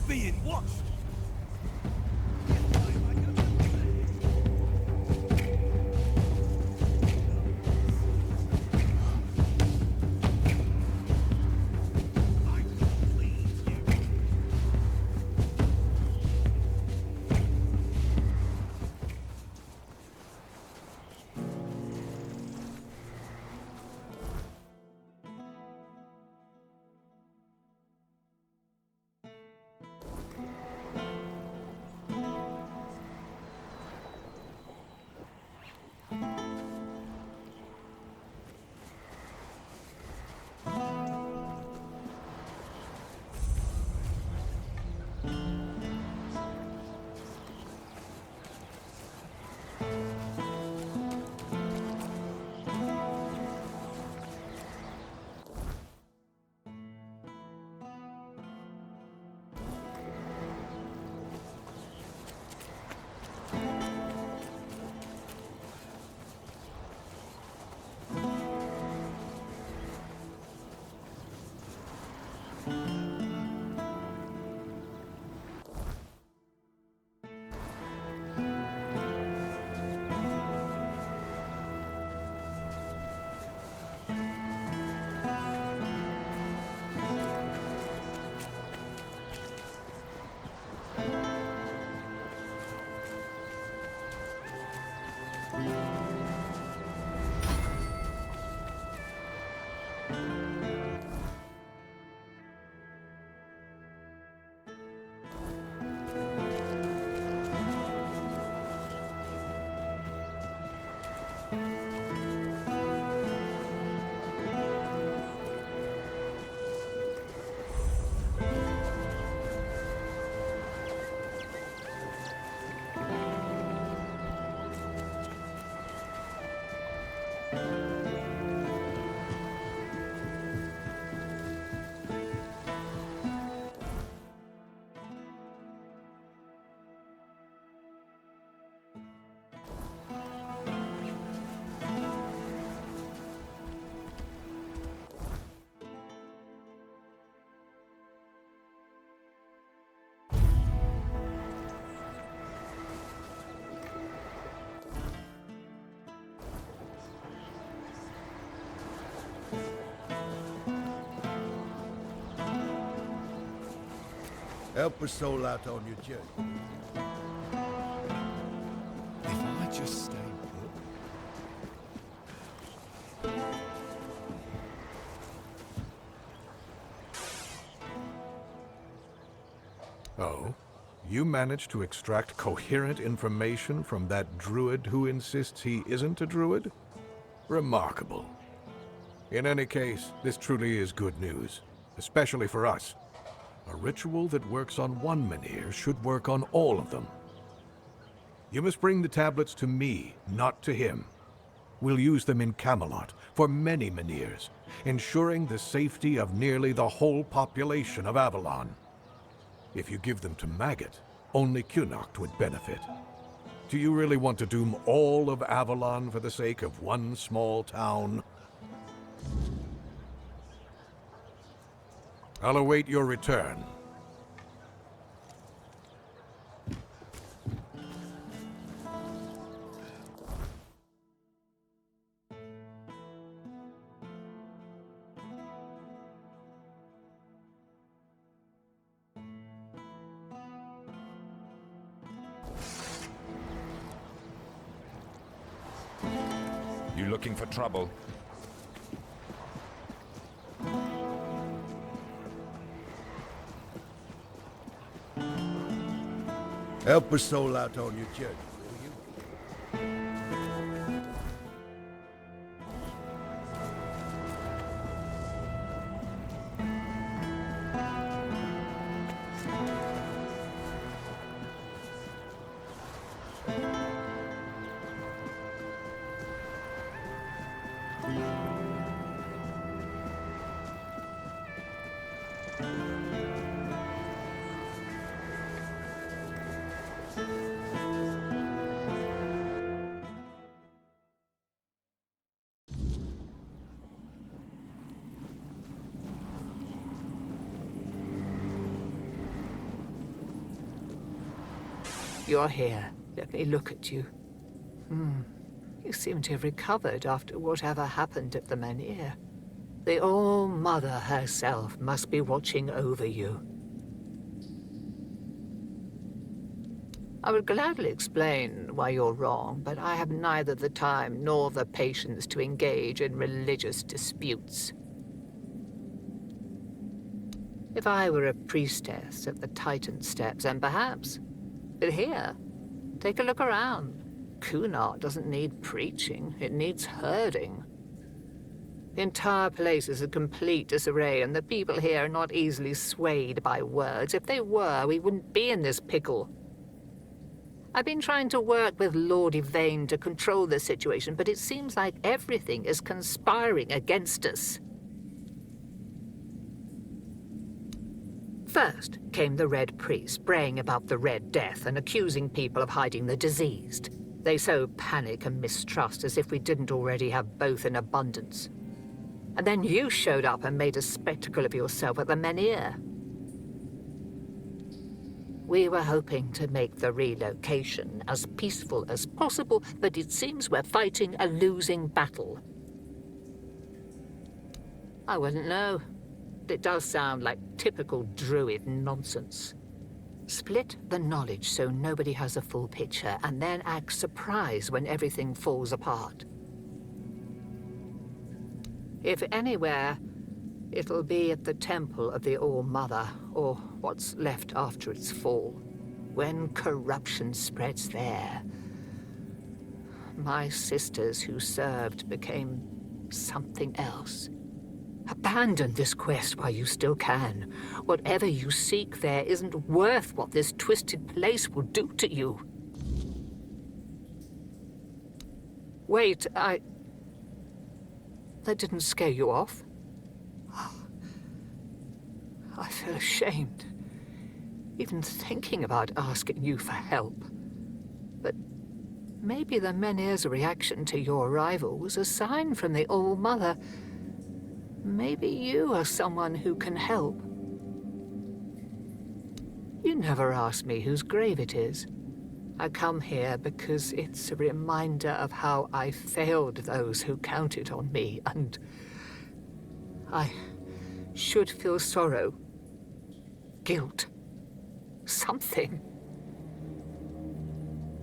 being watched. Help a soul out on your journey. If I just stay put. Oh? You managed to extract coherent information from that druid who insists he isn't a druid? Remarkable. In any case, this truly is good news, especially for us. A ritual that works on one menhir should work on all of them. You must bring the tablets to me, not to him. We'll use them in Camelot for many menhirs, ensuring the safety of nearly the whole population of Avalon. If you give them to Maggot, only Cunoct would benefit. Do you really want to doom all of Avalon for the sake of one small town? I'll await your return. You looking for trouble? Help a soul out on your journey, will you? You're here. Let me look at you. You seem to have recovered after whatever happened at the Menhir. The All-Mother herself must be watching over you. I would gladly explain why you're wrong, but I have neither the time nor the patience to engage in religious disputes. If I were a priestess at the Titan Steps, and perhaps... But here, take a look around. Kunart doesn't need preaching, it needs herding. The entire place is a complete disarray, and the people here are not easily swayed by words. If they were, we wouldn't be in this pickle. I've been trying to work with Lord Evane to control the situation, but it seems like everything is conspiring against us. First came the Red Priest, braying about the Red Death and accusing people of hiding the diseased. They sow panic and mistrust as if we didn't already have both in abundance. And then you showed up and made a spectacle of yourself at the Menhir. We were hoping to make the relocation as peaceful as possible, but it seems we're fighting a losing battle. I wouldn't know. It does sound like typical druid nonsense. Split the knowledge so nobody has a full picture, and then act surprised when everything falls apart. If anywhere, it'll be at the Temple of the All-Mother, or what's left after its fall. When corruption spreads there, my sisters who served became something else. Abandon this quest while you still can. Whatever you seek there isn't worth what this twisted place will do to you. Wait, That didn't scare you off? I feel ashamed, even thinking about asking you for help. But maybe the Menhir's reaction to your arrival was a sign from the All-Mother. Maybe you are someone who can help. You never asked me whose grave it is. I come here because it's a reminder of how I failed those who counted on me, and I should feel sorrow, guilt, something.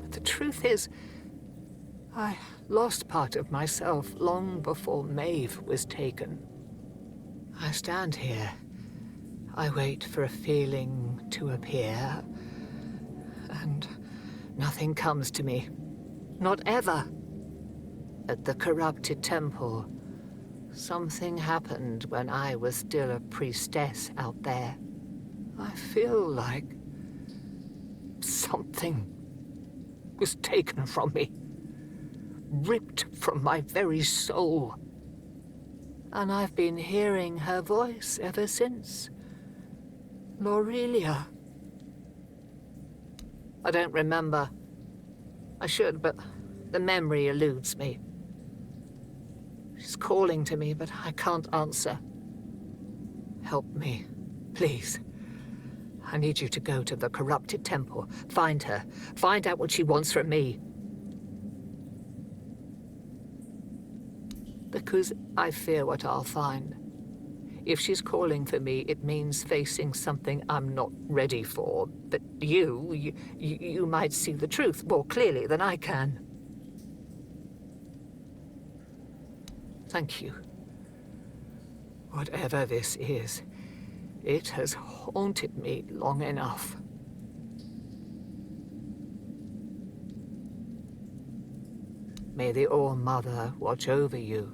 But the truth is, I lost part of myself long before Maeve was taken. I stand here. I wait for a feeling to appear, and nothing comes to me. Not ever. At the corrupted temple, something happened when I was still a priestess out there. I feel like something was taken from me, ripped from my very soul. And I've been hearing her voice ever since. Lorelia. I don't remember. I should, but the memory eludes me. She's calling to me, but I can't answer. Help me, please. I need you to go to the corrupted temple, find her, find out what she wants from me. Because I fear what I'll find. If she's calling for me, it means facing something I'm not ready for. But you might see the truth more clearly than I can. Thank you. Whatever this is, it has haunted me long enough. May the All-Mother watch over you.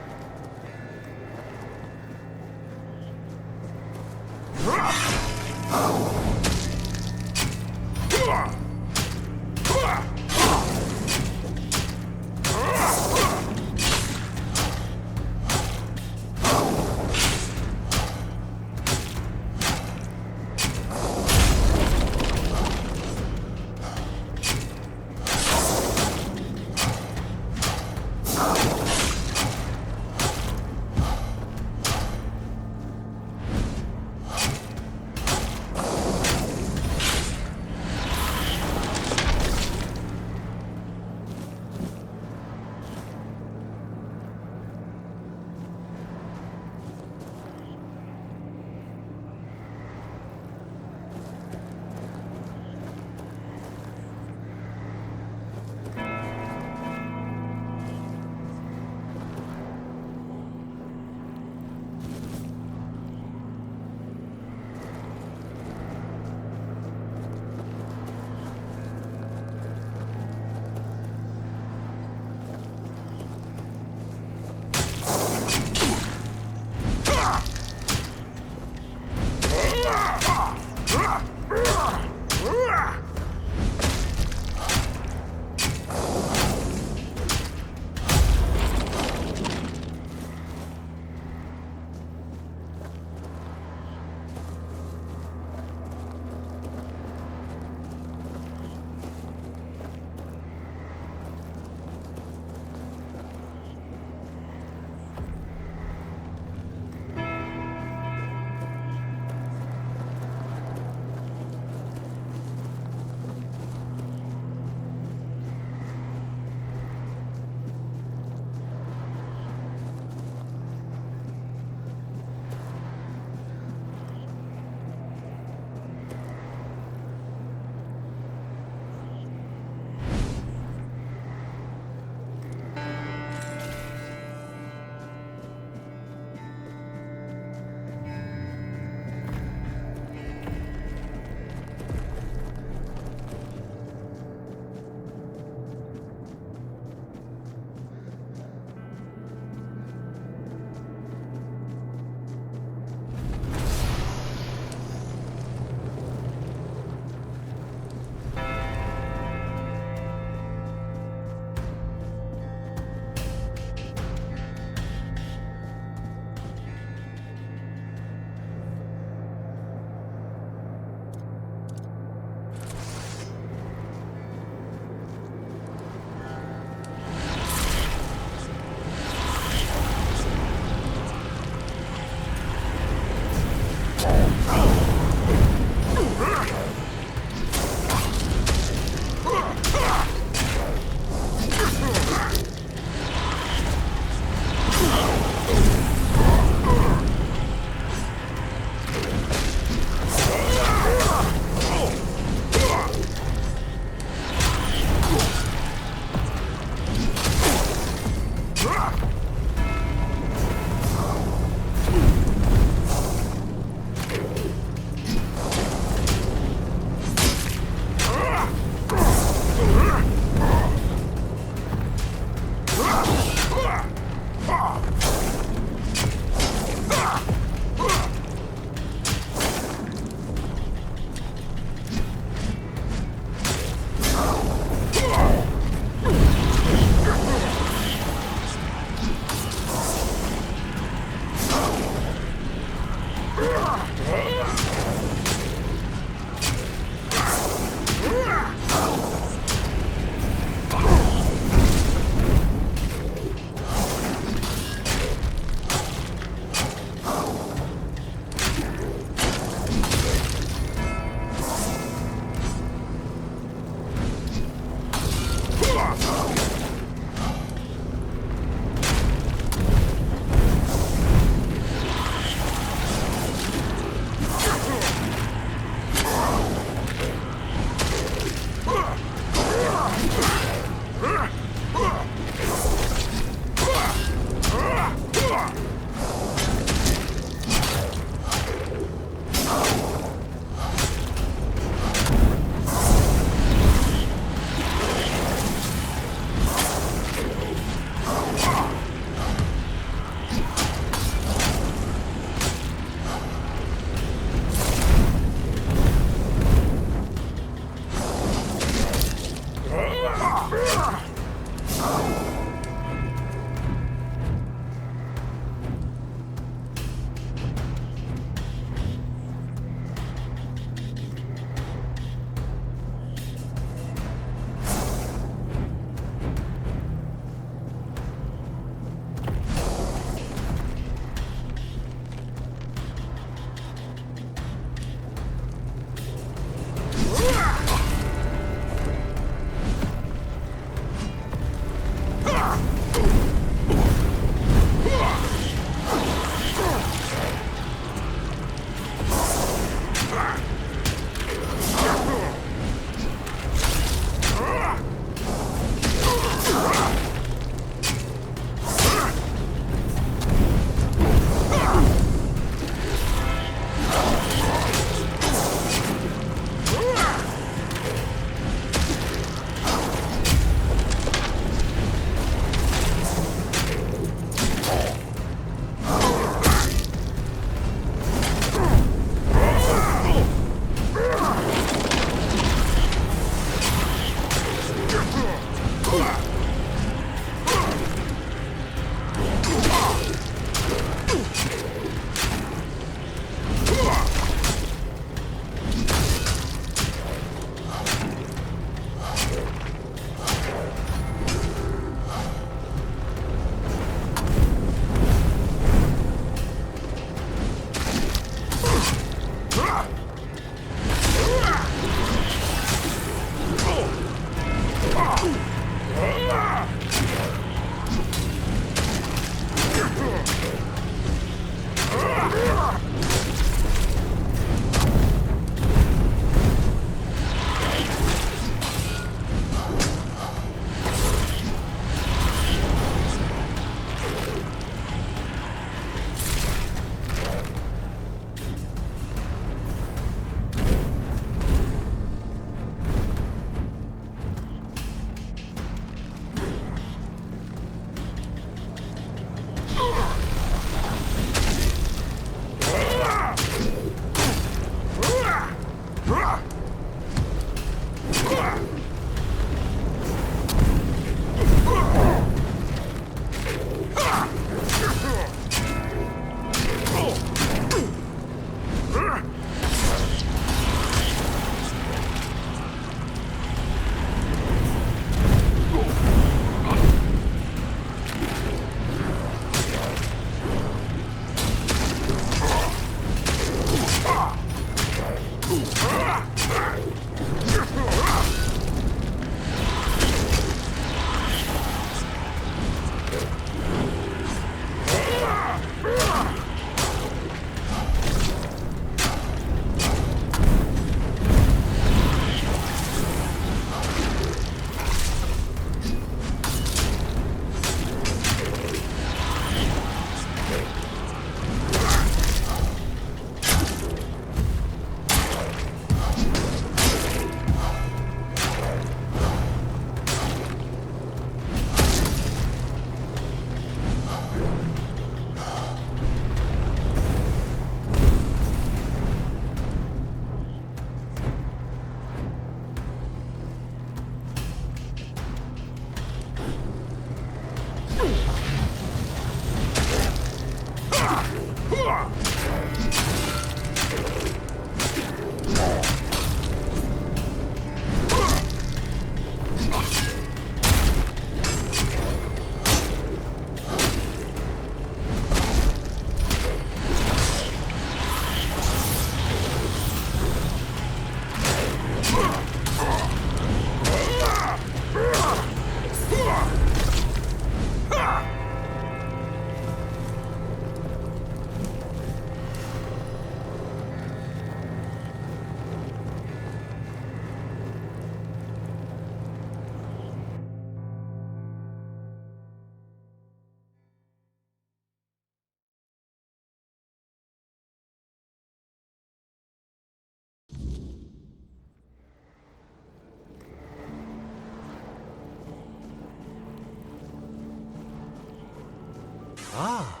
Ah,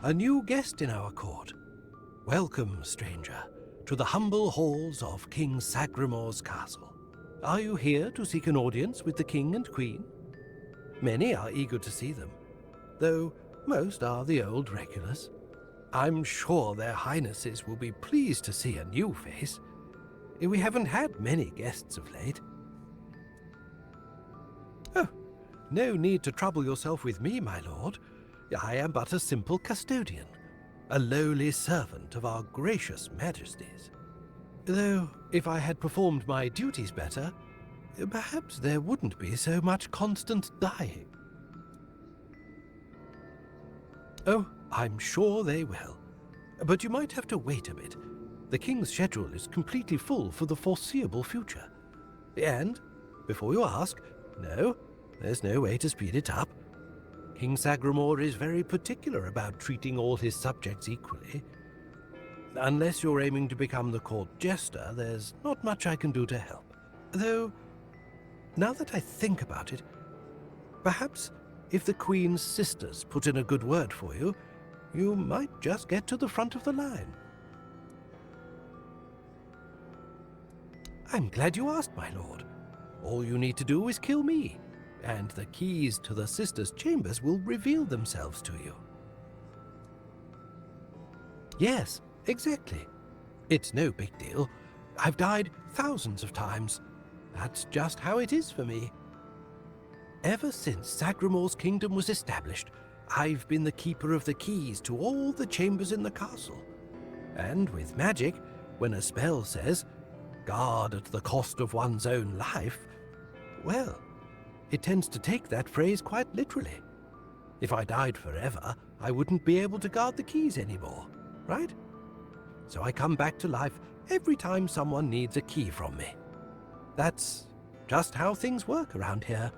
a new guest in our court. Welcome, stranger, to the humble halls of King Sagremor's castle. Are you here to seek an audience with the king and queen? Many are eager to see them, though most are the old regulars. I'm sure their highnesses will be pleased to see a new face. We haven't had many guests of late. Oh, no need to trouble yourself with me, my lord. I am but a simple custodian, a lowly servant of our gracious majesties. Though, if I had performed my duties better, perhaps there wouldn't be so much constant dying. Oh, I'm sure they will. But you might have to wait a bit. The king's schedule is completely full for the foreseeable future. And, before you ask, no, there's no way to speed it up. King Sagremor is very particular about treating all his subjects equally. Unless you're aiming to become the court jester, there's not much I can do to help. Though, now that I think about it, perhaps if the Queen's sisters put in a good word for you, you might just get to the front of the line. I'm glad you asked, my lord. All you need to do is kill me, and the keys to the sisters' chambers will reveal themselves to you. Yes, exactly. It's no big deal. I've died thousands of times. That's just how it is for me. Ever since Sagremor's kingdom was established, I've been the keeper of the keys to all the chambers in the castle. And with magic, when a spell says, "Guard at the cost of one's own life," well, it tends to take that phrase quite literally. If I died forever, I wouldn't be able to guard the keys anymore, right? So I come back to life every time someone needs a key from me. That's just how things work around here.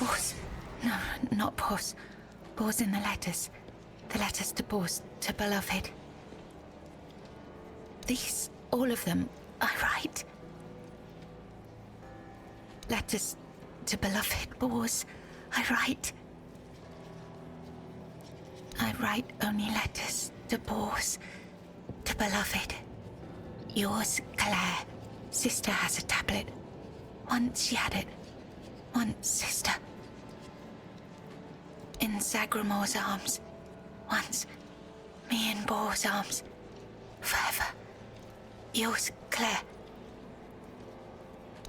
Bors. No, not Bors. Bors in the letters. The letters to Bors, to beloved. These, all of them, I write. Letters to beloved Bors, I write. I write only letters to Bors, to beloved. Yours, Claire. Sister has a tablet. Once she had it. Once, sister. In Sagremor's arms. Once, me in Bors' arms. Forever. Yours, Claire.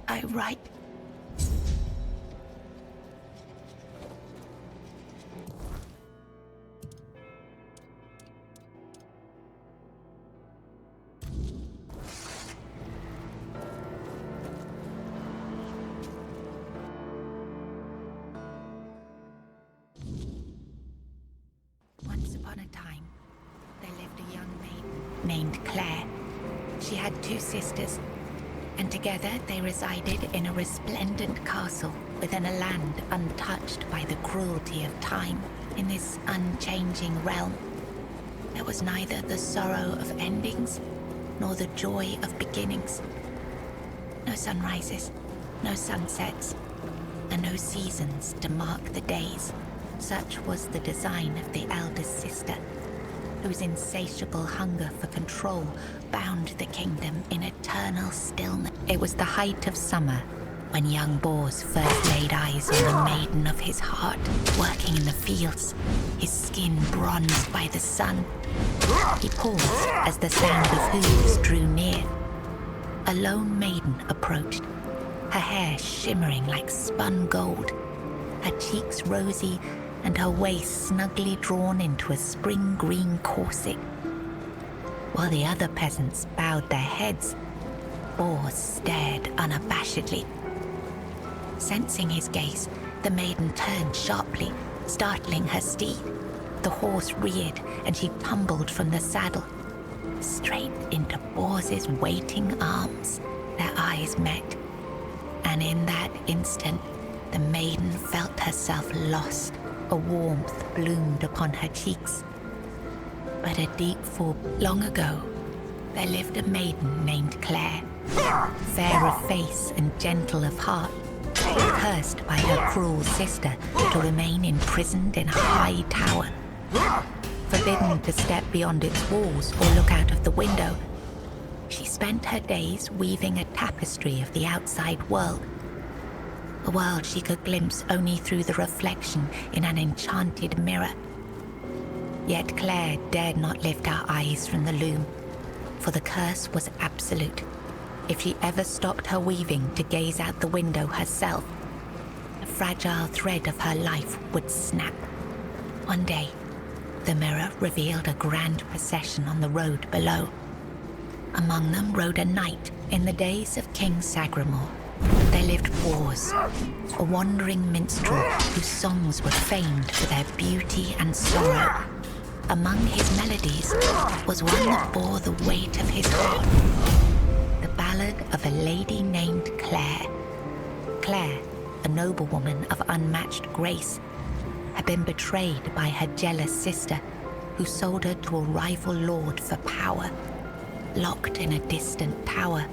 I write. Once upon a time, there lived a young maiden named Claire. She had 2 sisters, and together they resided in a resplendent castle within a land untouched by the cruelty of time. In this unchanging realm, there was neither the sorrow of endings nor the joy of beginnings. No sunrises, no sunsets, and no seasons to mark the days. Such was the design of the eldest sister, whose insatiable hunger for control bound the kingdom in eternal stillness. It was the height of summer when young Bors first laid eyes on the maiden of his heart, working in the fields, his skin bronzed by the sun. He paused as the sound of hooves drew near. A lone maiden approached, her hair shimmering like spun gold, her cheeks rosy and her waist snugly drawn into a spring green corset. While the other peasants bowed their heads, Bors stared unabashedly. Sensing his gaze, the maiden turned sharply, startling her steed. The horse reared and she tumbled from the saddle, straight into Bors's waiting arms. Their eyes met, and in that instant, the maiden felt herself lost. A warmth bloomed upon her cheeks. But a deep for long ago, there lived a maiden named Claire, fair of face and gentle of heart, cursed by her cruel sister to remain imprisoned in a high tower. Forbidden to step beyond its walls or look out of the window, she spent her days weaving a tapestry of the outside world, a world she could glimpse only through the reflection in an enchanted mirror. Yet Claire dared not lift her eyes from the loom, for the curse was absolute. If she ever stopped her weaving to gaze out the window herself, the fragile thread of her life would snap. One day, the mirror revealed a grand procession on the road below. Among them rode a knight. In the days of King Sagremor, there lived Bors, a wandering minstrel whose songs were famed for their beauty and sorrow. Among his melodies was one that bore the weight of his heart, the ballad of a lady named Claire. Claire, a noblewoman of unmatched grace, had been betrayed by her jealous sister, who sold her to a rival lord for power. Locked in a distant tower,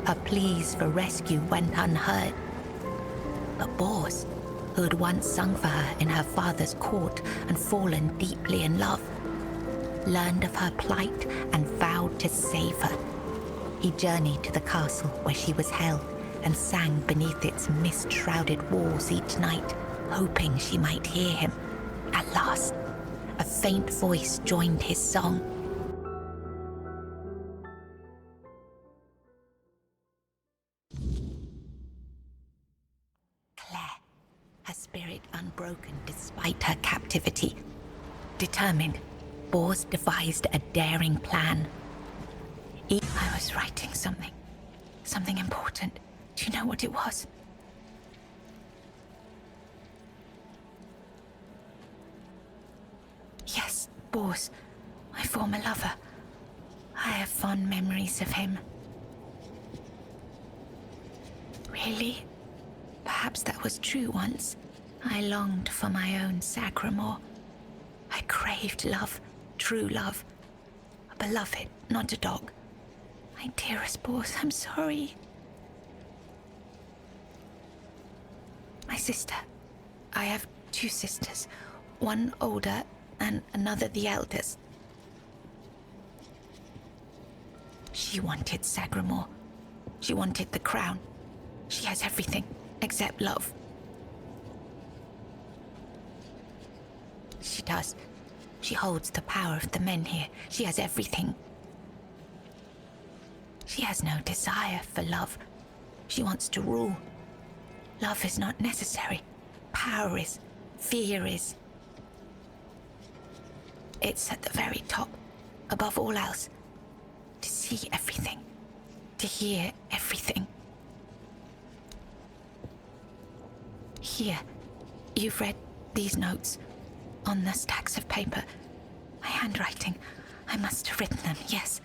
her pleas for rescue went unheard. But Bors, who had once sung for her in her father's court and fallen deeply in love, learned of her plight and vowed to save her. He journeyed to the castle where she was held and sang beneath its mist-shrouded walls each night, hoping she might hear him. At last, a faint voice joined his song. Claire, her spirit unbroken despite her captivity. Determined, Bors devised a daring plan. I was writing something important. Do you know what it was? Yes, Bors, my former lover. I have fond memories of him. Really? Perhaps that was true once. I longed for my own Sagremor. I craved love, true love. A beloved, not a dog. My dearest boss, I'm sorry. My sister. I have 2 sisters. One older and another the eldest. She wanted Sagremor. She wanted the crown. She has everything except love. She does. She holds the power of the Menhir. She has everything. She has no desire for love. She wants to rule. Love is not necessary. Power is. Fear is. It's at the very top, above all else. To see everything. To hear everything. Here, you've read these notes on the stacks of paper. My handwriting. I must have written them, yes.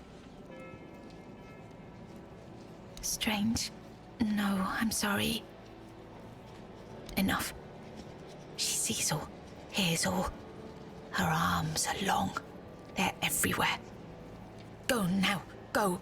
Strange. No, I'm sorry. Enough. She sees all, hears all. Her arms are long. They're everywhere. Go now, go.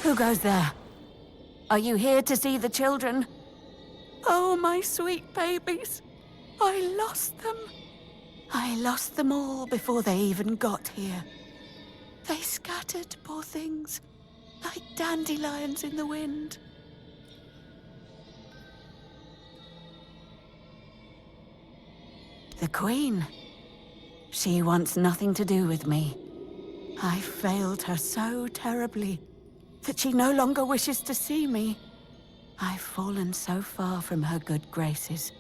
Who goes there? Are you here to see the children? Oh, my sweet babies. I lost them. I lost them all before they even got here. They scattered, poor things, like dandelions in the wind. The Queen. She wants nothing to do with me. I failed her so terribly that she no longer wishes to see me. I've fallen so far from her good graces.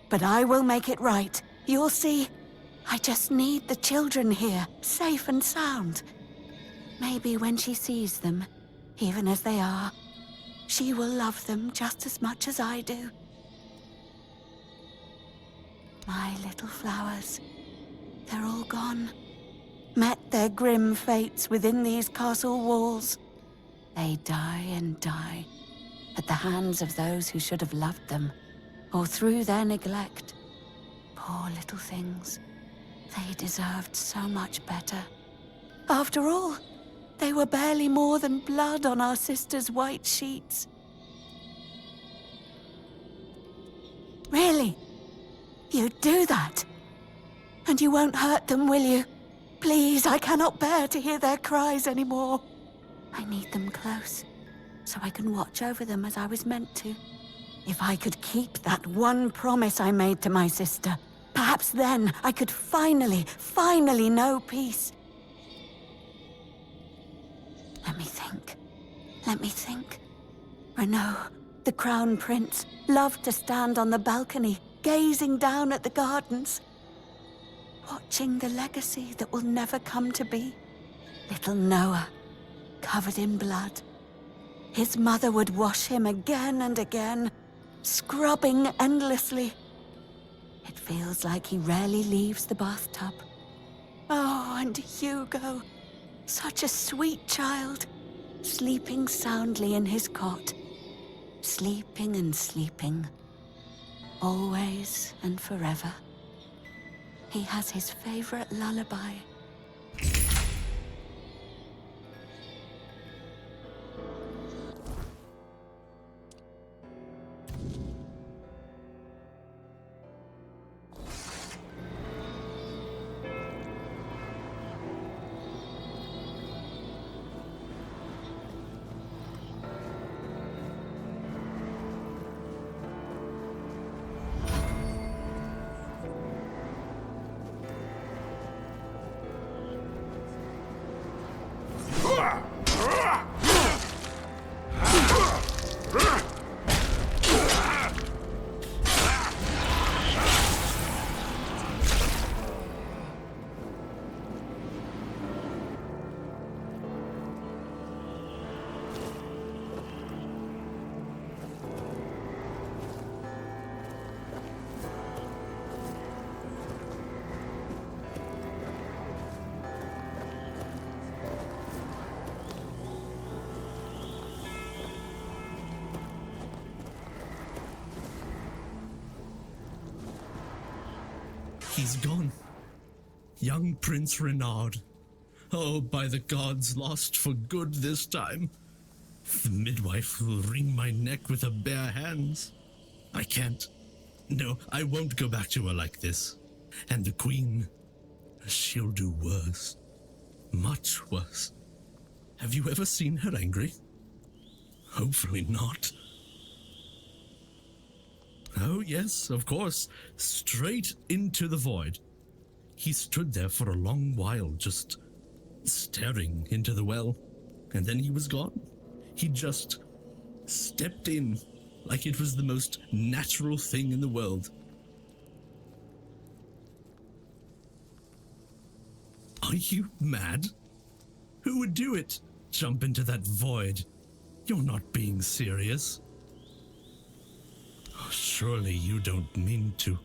But I will make it right. You'll see. I just need the children here, safe and sound. Maybe when she sees them, even as they are, she will love them just as much as I do. My little flowers, they're all gone. Met their grim fates within these castle walls. They die and die at the hands of those who should have loved them, or through their neglect. Poor little things. They deserved so much better. After all, they were barely more than blood on our sister's white sheets. Really? You'd do that? And you won't hurt them, will you? Please, I cannot bear to hear their cries anymore. I need them close, so I can watch over them as I was meant to. If I could keep that one promise I made to my sister, perhaps then I could finally know peace. Let me think. Renaud, the Crown Prince, loved to stand on the balcony, gazing down at the gardens, watching the legacy that will never come to be. Little Noah, covered in blood. His mother would wash him again and again, scrubbing endlessly. It feels like he rarely leaves the bathtub. Oh, and Hugo, such a sweet child, sleeping soundly in his cot, sleeping and sleeping, always and forever. He has his favorite lullaby. He's gone. Young Prince Renard. Oh, by the gods, lost for good this time. The midwife will wring my neck with her bare hands. I can't. No, I won't go back to her like this. And the queen, she'll do worse. Much worse. Have you ever seen her angry? Hopefully not. Oh, yes, of course. Straight into the void. He stood there for a long while, just staring into the well, and then he was gone. He just stepped in like it was the most natural thing in the world. Are you mad? Who would do it? Jump into that void? You're not being serious. Oh, surely you don't mean to.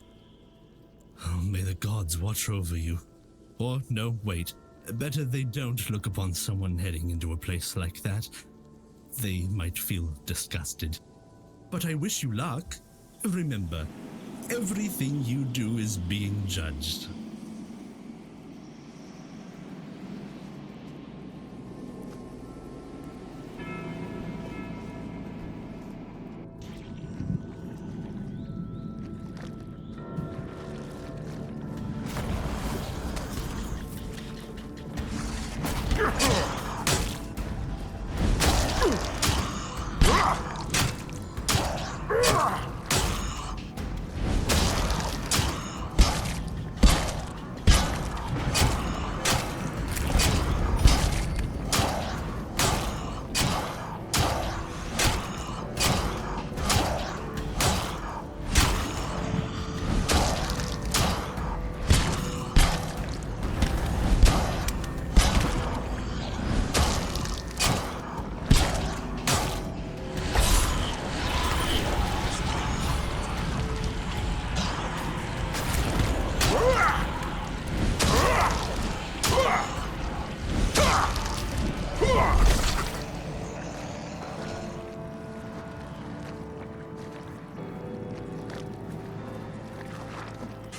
Oh, may the gods watch over you. Or, no, wait. Better they don't look upon someone heading into a place like that. They might feel disgusted. But I wish you luck. Remember, everything you do is being judged.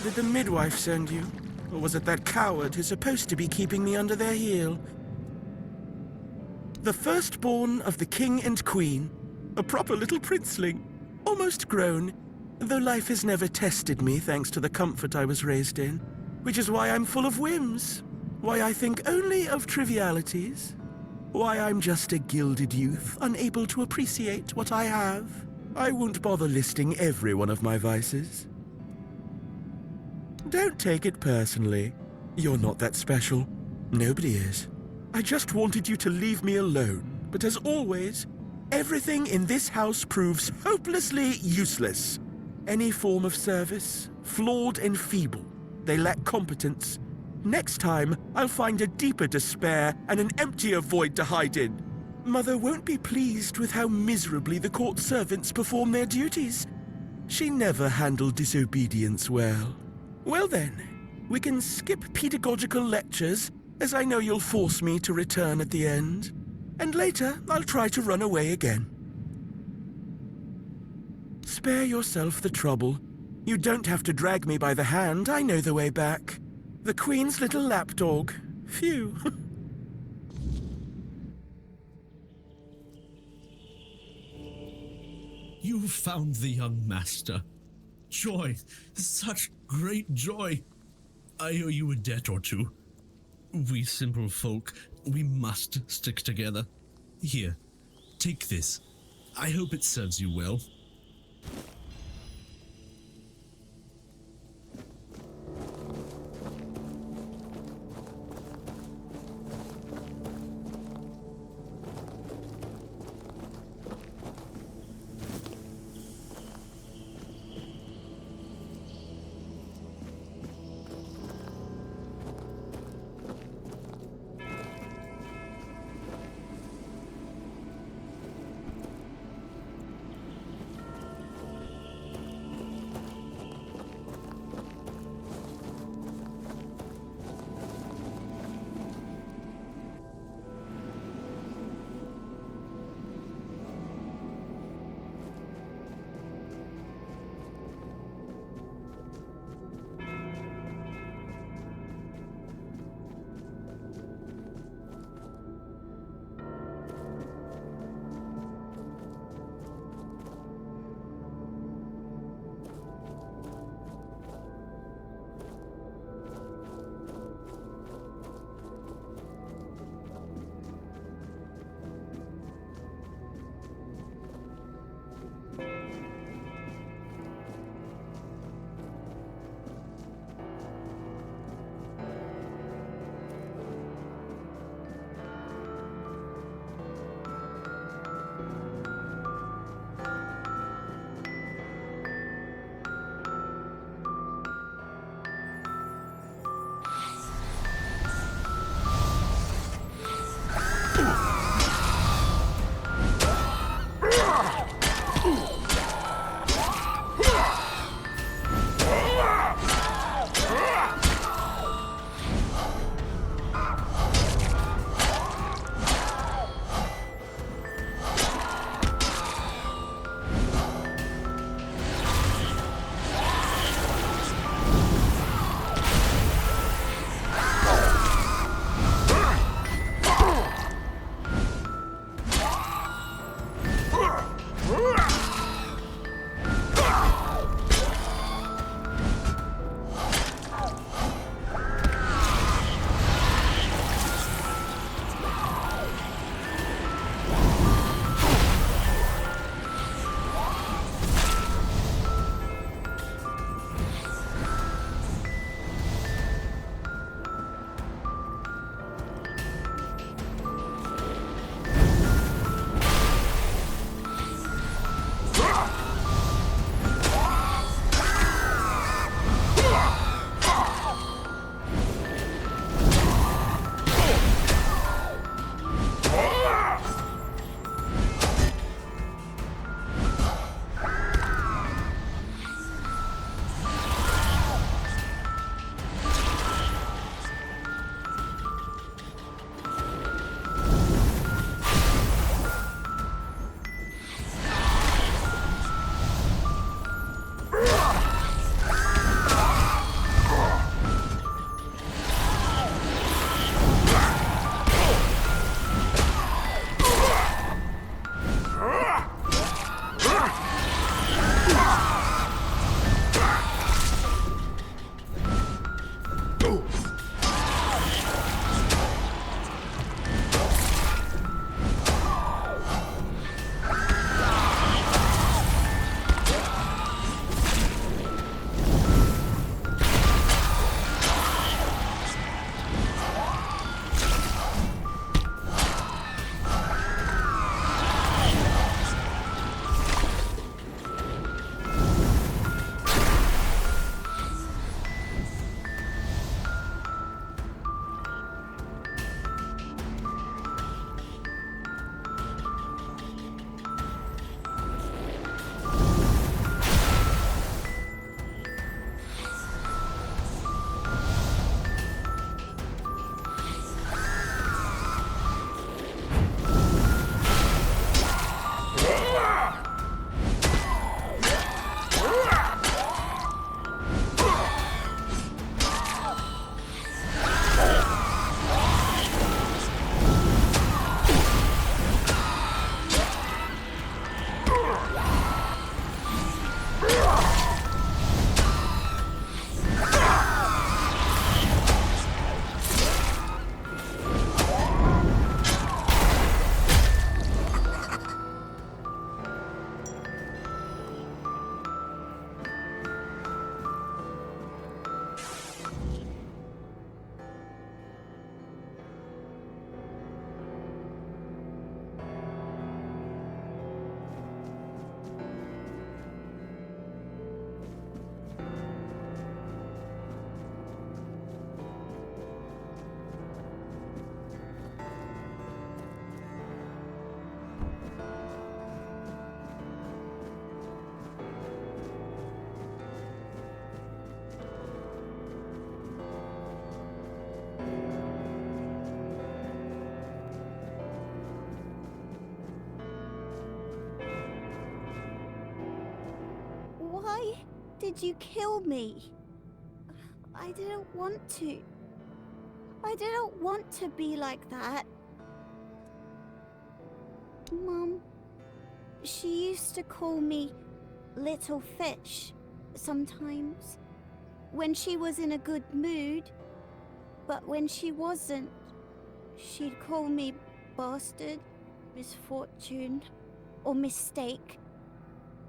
Did the midwife send you? Or was it that coward who's supposed to be keeping me under their heel? The firstborn of the king and queen. A proper little princeling. Almost grown, though life has never tested me thanks to the comfort I was raised in. Which is why I'm full of whims. Why I think only of trivialities. Why I'm just a gilded youth, unable to appreciate what I have. I won't bother listing every one of my vices. Don't take it personally. You're not that special. Nobody is. I just wanted you to leave me alone. But as always, everything in this house proves hopelessly useless. Any form of service, flawed and feeble. They lack competence. Next time, I'll find a deeper despair and an emptier void to hide in. Mother won't be pleased with how miserably the court servants perform their duties. She never handled disobedience well. Well then, we can skip pedagogical lectures, as I know you'll force me to return at the end. And later, I'll try to run away again. Spare yourself the trouble. You don't have to drag me by the hand, I know the way back. The Queen's little lapdog. Phew. You found the young master. Joy, such great joy. I owe you a debt or two. We simple folk, we must stick together. Here, take this. I hope it serves you well. did you kill me? I didn't want to. I didn't want to be like that. Mum, she used to call me Little Fish sometimes, when she was in a good mood. But when she wasn't, she'd call me Bastard, Misfortune, or Mistake.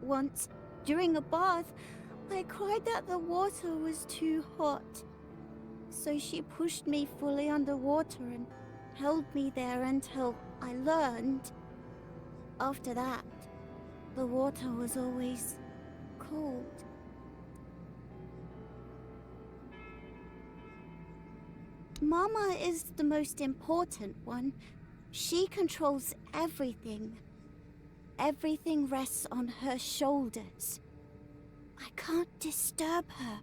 Once, during a bath, I cried that the water was too hot. So she pushed me fully underwater and held me there until I learned. After that, the water was always cold. Mama is the most important one. She controls everything. Everything rests on her shoulders. I can't disturb her.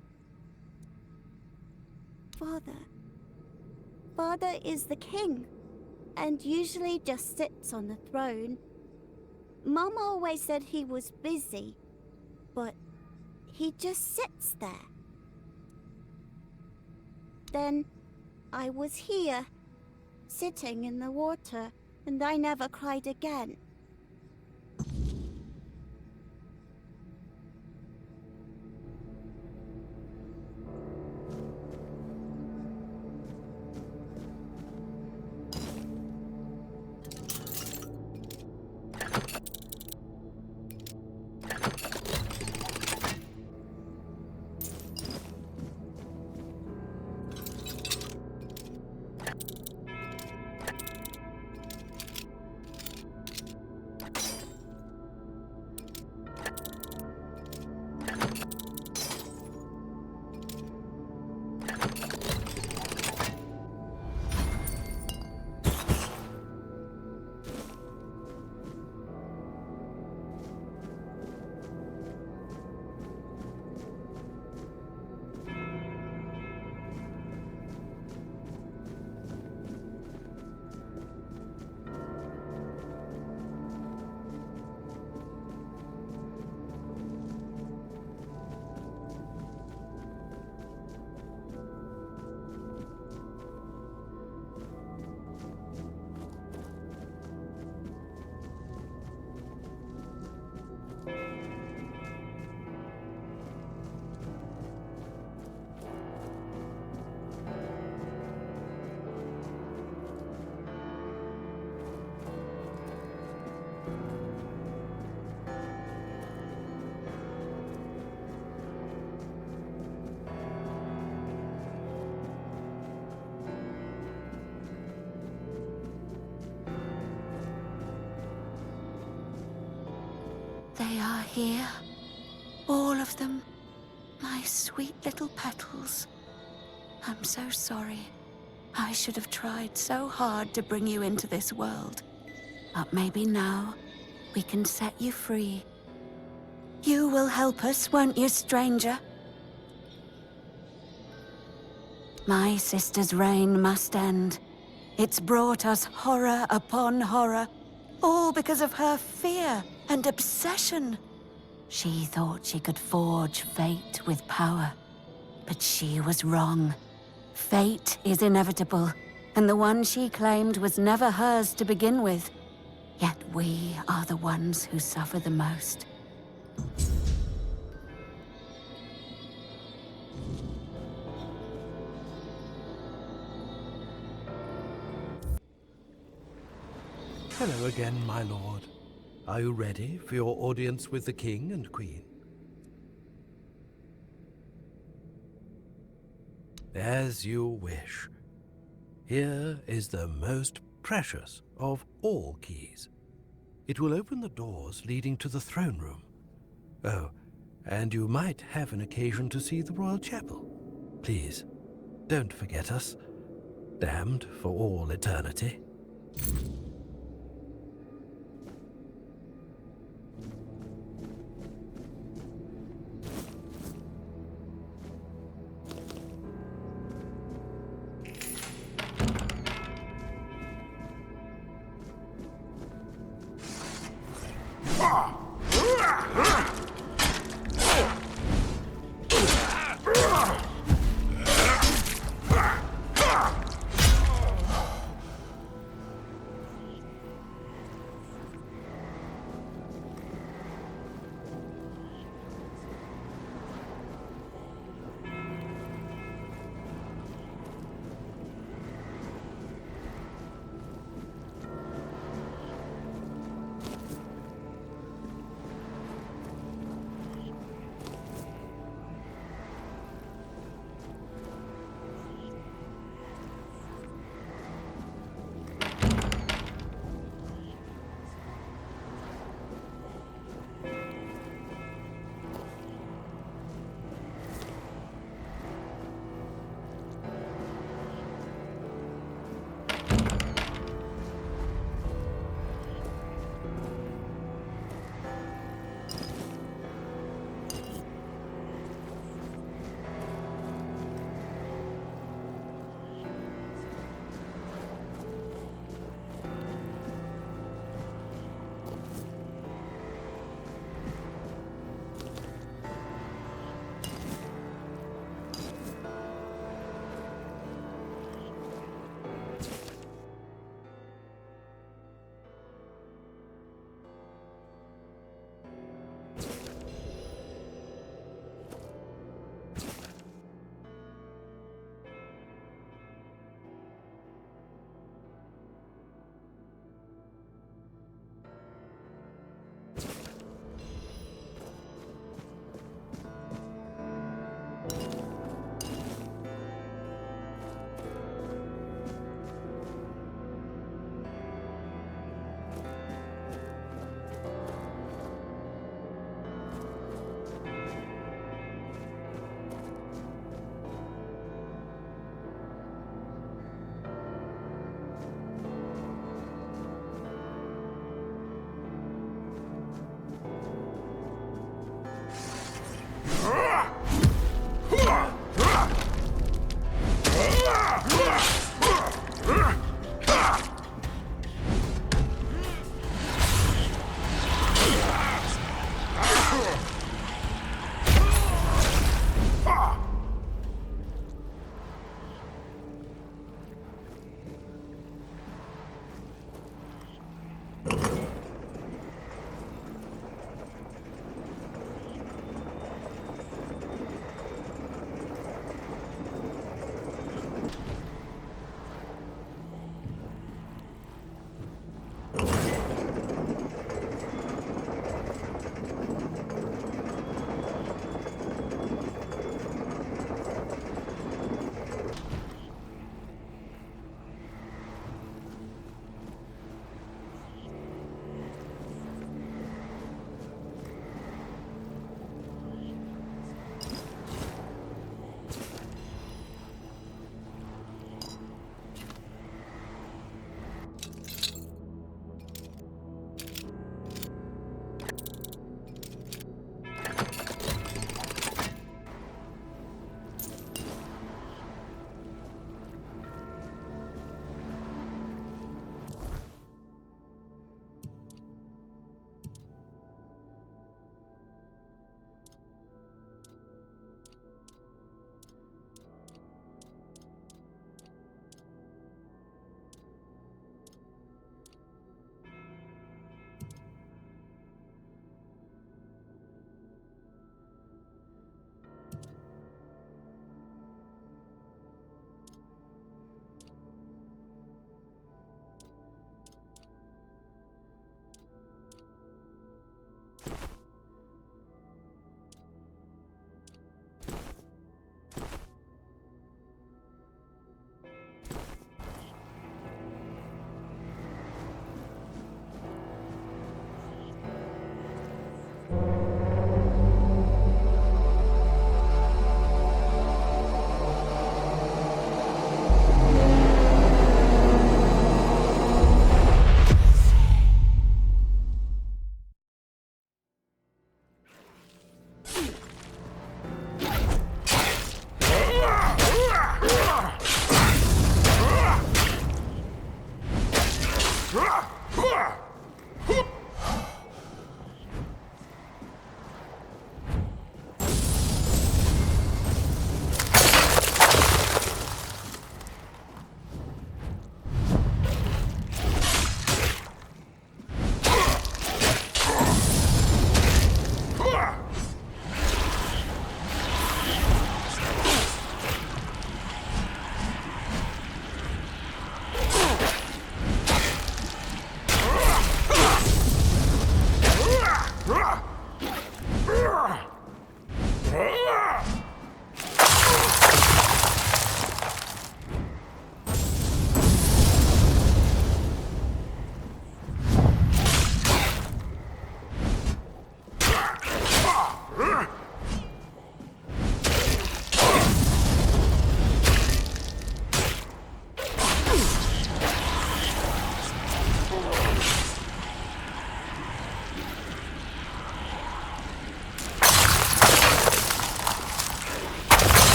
Father is the king, and usually just sits on the throne. Mama always said he was busy, but he just sits there. Then I was here, sitting in the water, and I never cried again. They are here. All of them. My sweet little petals. I'm so sorry. I should have tried so hard to bring you into this world. But maybe now, we can set you free. You will help us, won't you, stranger? My sister's reign must end. It's brought us horror upon horror, all because of her fear and obsession. She thought she could forge fate with power, but she was wrong. Fate is inevitable, and the one she claimed was never hers to begin with. Yet we are the ones who suffer the most. Hello again, my lord. Are you ready for your audience with the king and queen? As you wish. Here is the most precious of all keys. It will open the doors leading to the throne room. Oh, and you might have an occasion to see the royal chapel. Please, don't forget us. Damned for all eternity.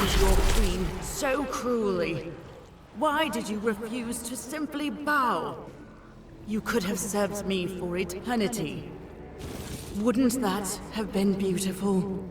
wronged your queen so cruelly? Why did you refuse to simply bow? You could have served me for eternity. Wouldn't that have been beautiful?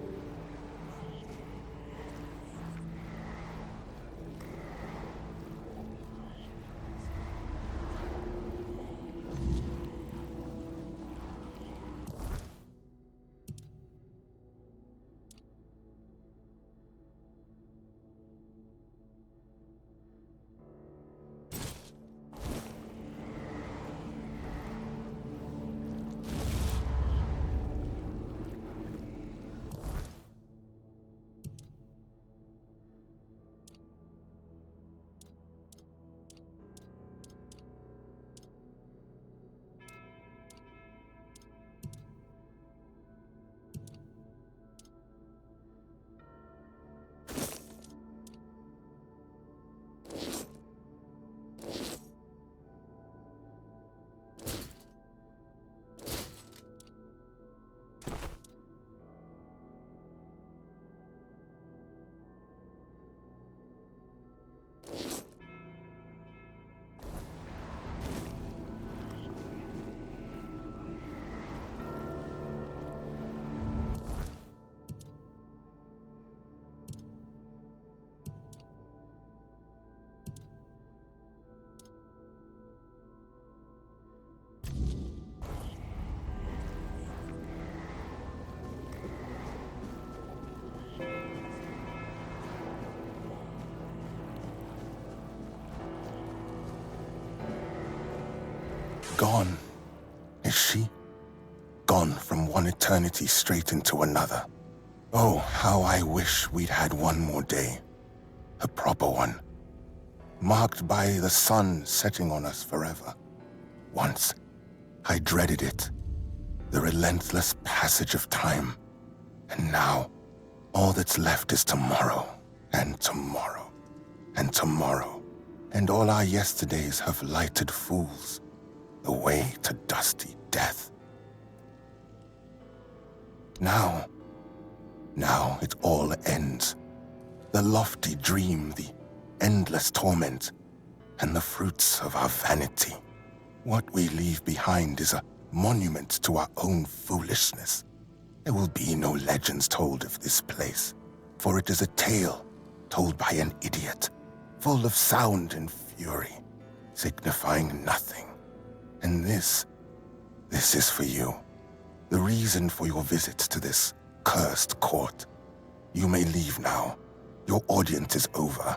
Gone, is she? Gone from one eternity straight into another. Oh, how I wish we'd had one more day. A proper one. Marked by the sun setting on us forever. Once, I dreaded it. The relentless passage of time. And now, all that's left is tomorrow, and tomorrow, and tomorrow. And all our yesterdays have lighted fools. The way to dusty death. Now it all ends. The lofty dream, the endless torment, and the fruits of our vanity. What we leave behind is a monument to our own foolishness. There will be no legends told of this place, for it is a tale told by an idiot, full of sound and fury, signifying nothing. And this is for you. The reason for your visit to this cursed court. You may leave now. Your audience is over.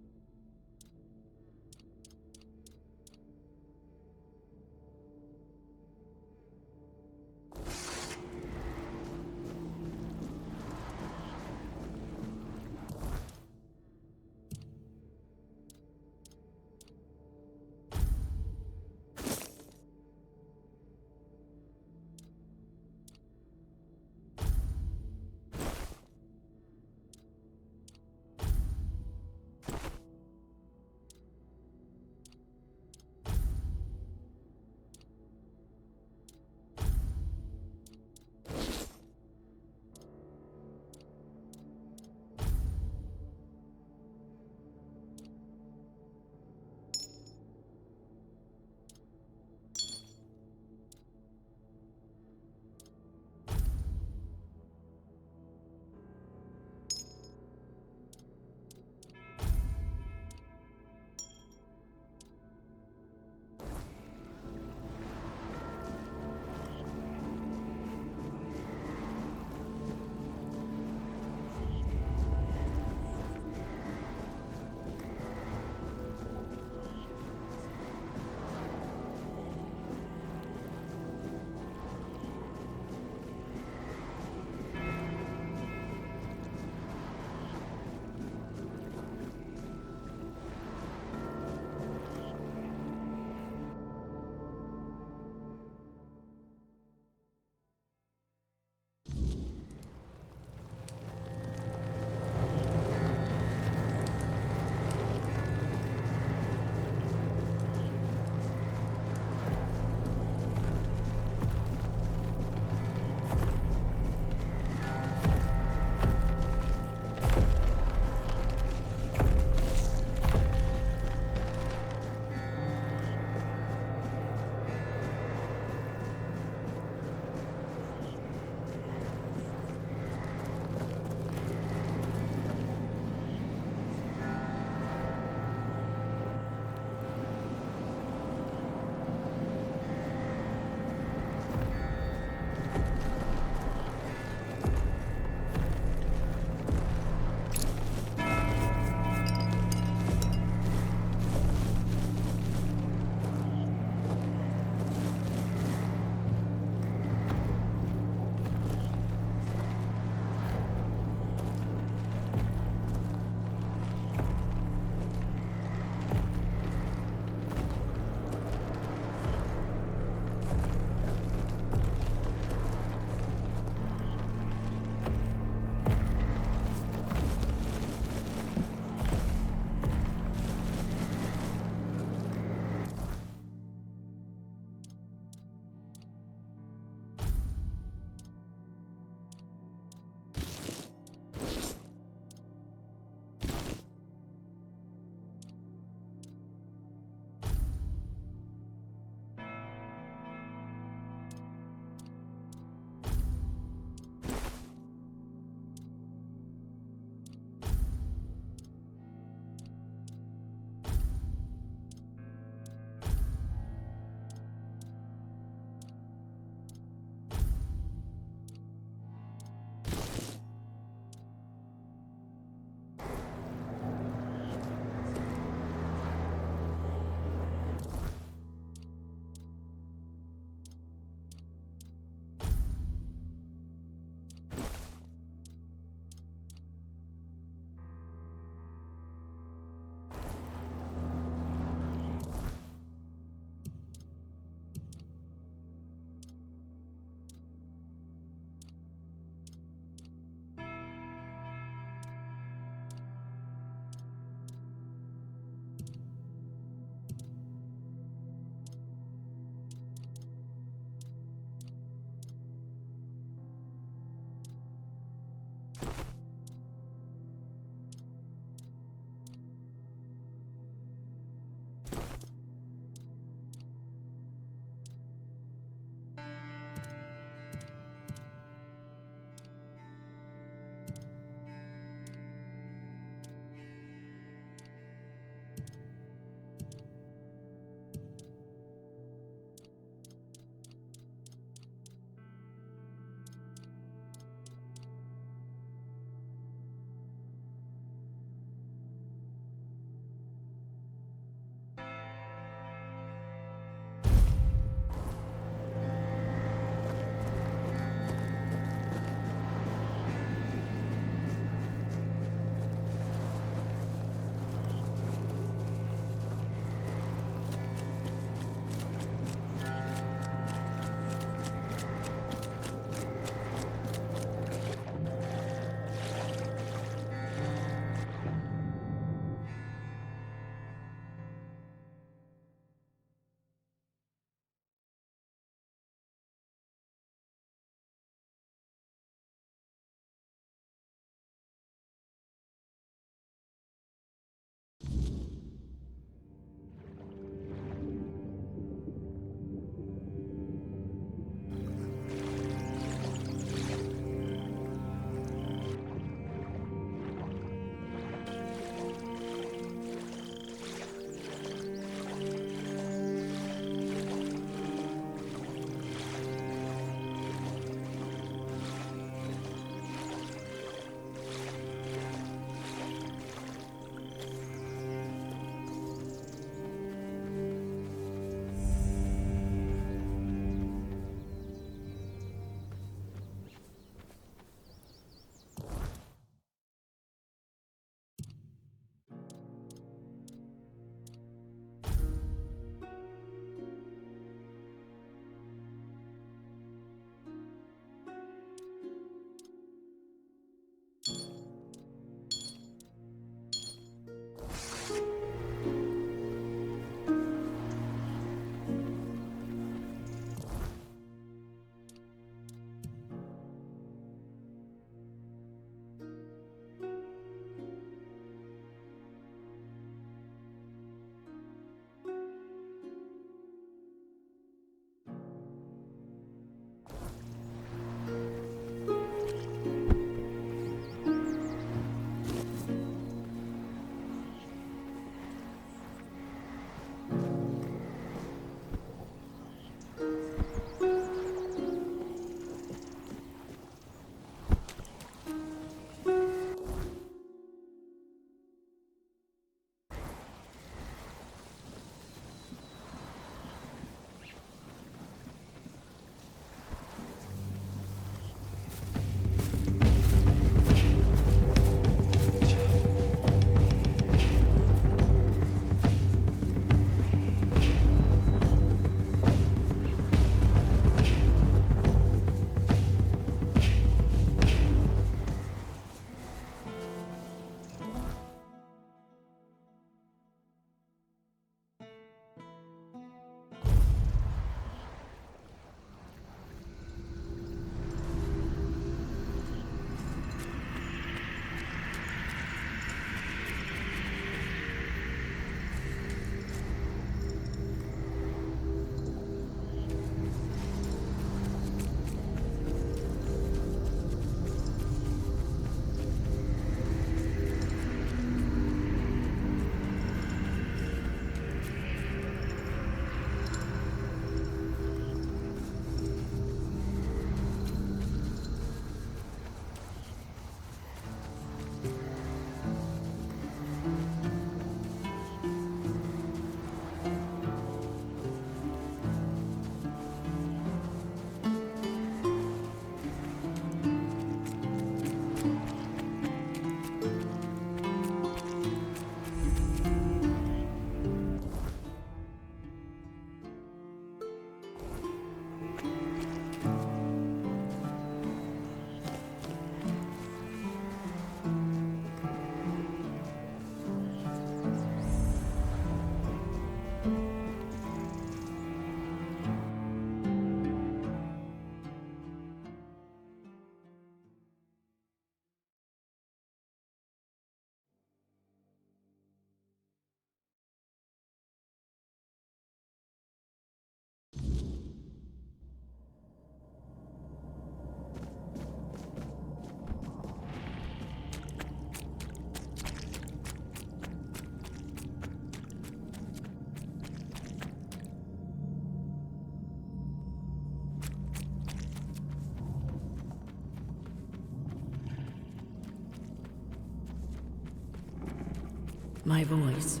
My voice.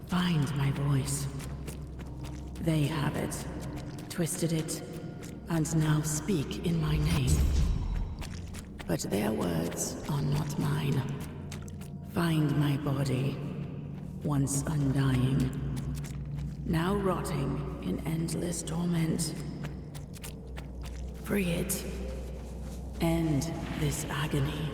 Find my voice. They have it, twisted it, and now speak in my name. But their words are not mine. Find my body, once undying, now rotting in endless torment. Free it. End this agony.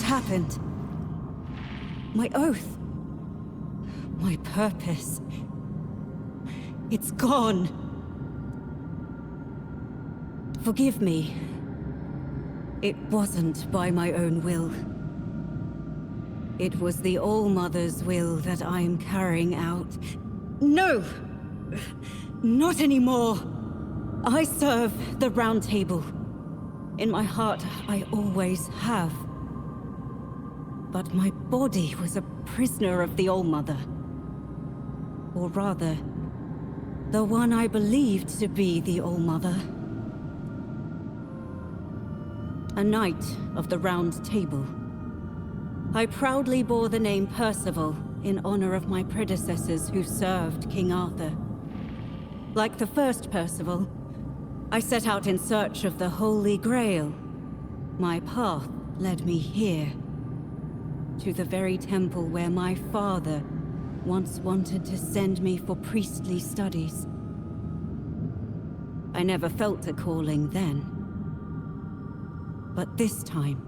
happened? My oath. My purpose. It's gone. Forgive me. It wasn't by my own will. It was the All-Mother's will that I'm carrying out. No! Not anymore! I serve the Round Table. In my heart, I always have. But my body was a prisoner of the All-Mother. Or rather, the one I believed to be the All-Mother. A knight of the Round Table. I proudly bore the name Percival in honor of my predecessors who served King Arthur. Like the first Percival, I set out in search of the Holy Grail. My path led me here, to the very temple where my father once wanted to send me for priestly studies. I never felt a calling then. But this time,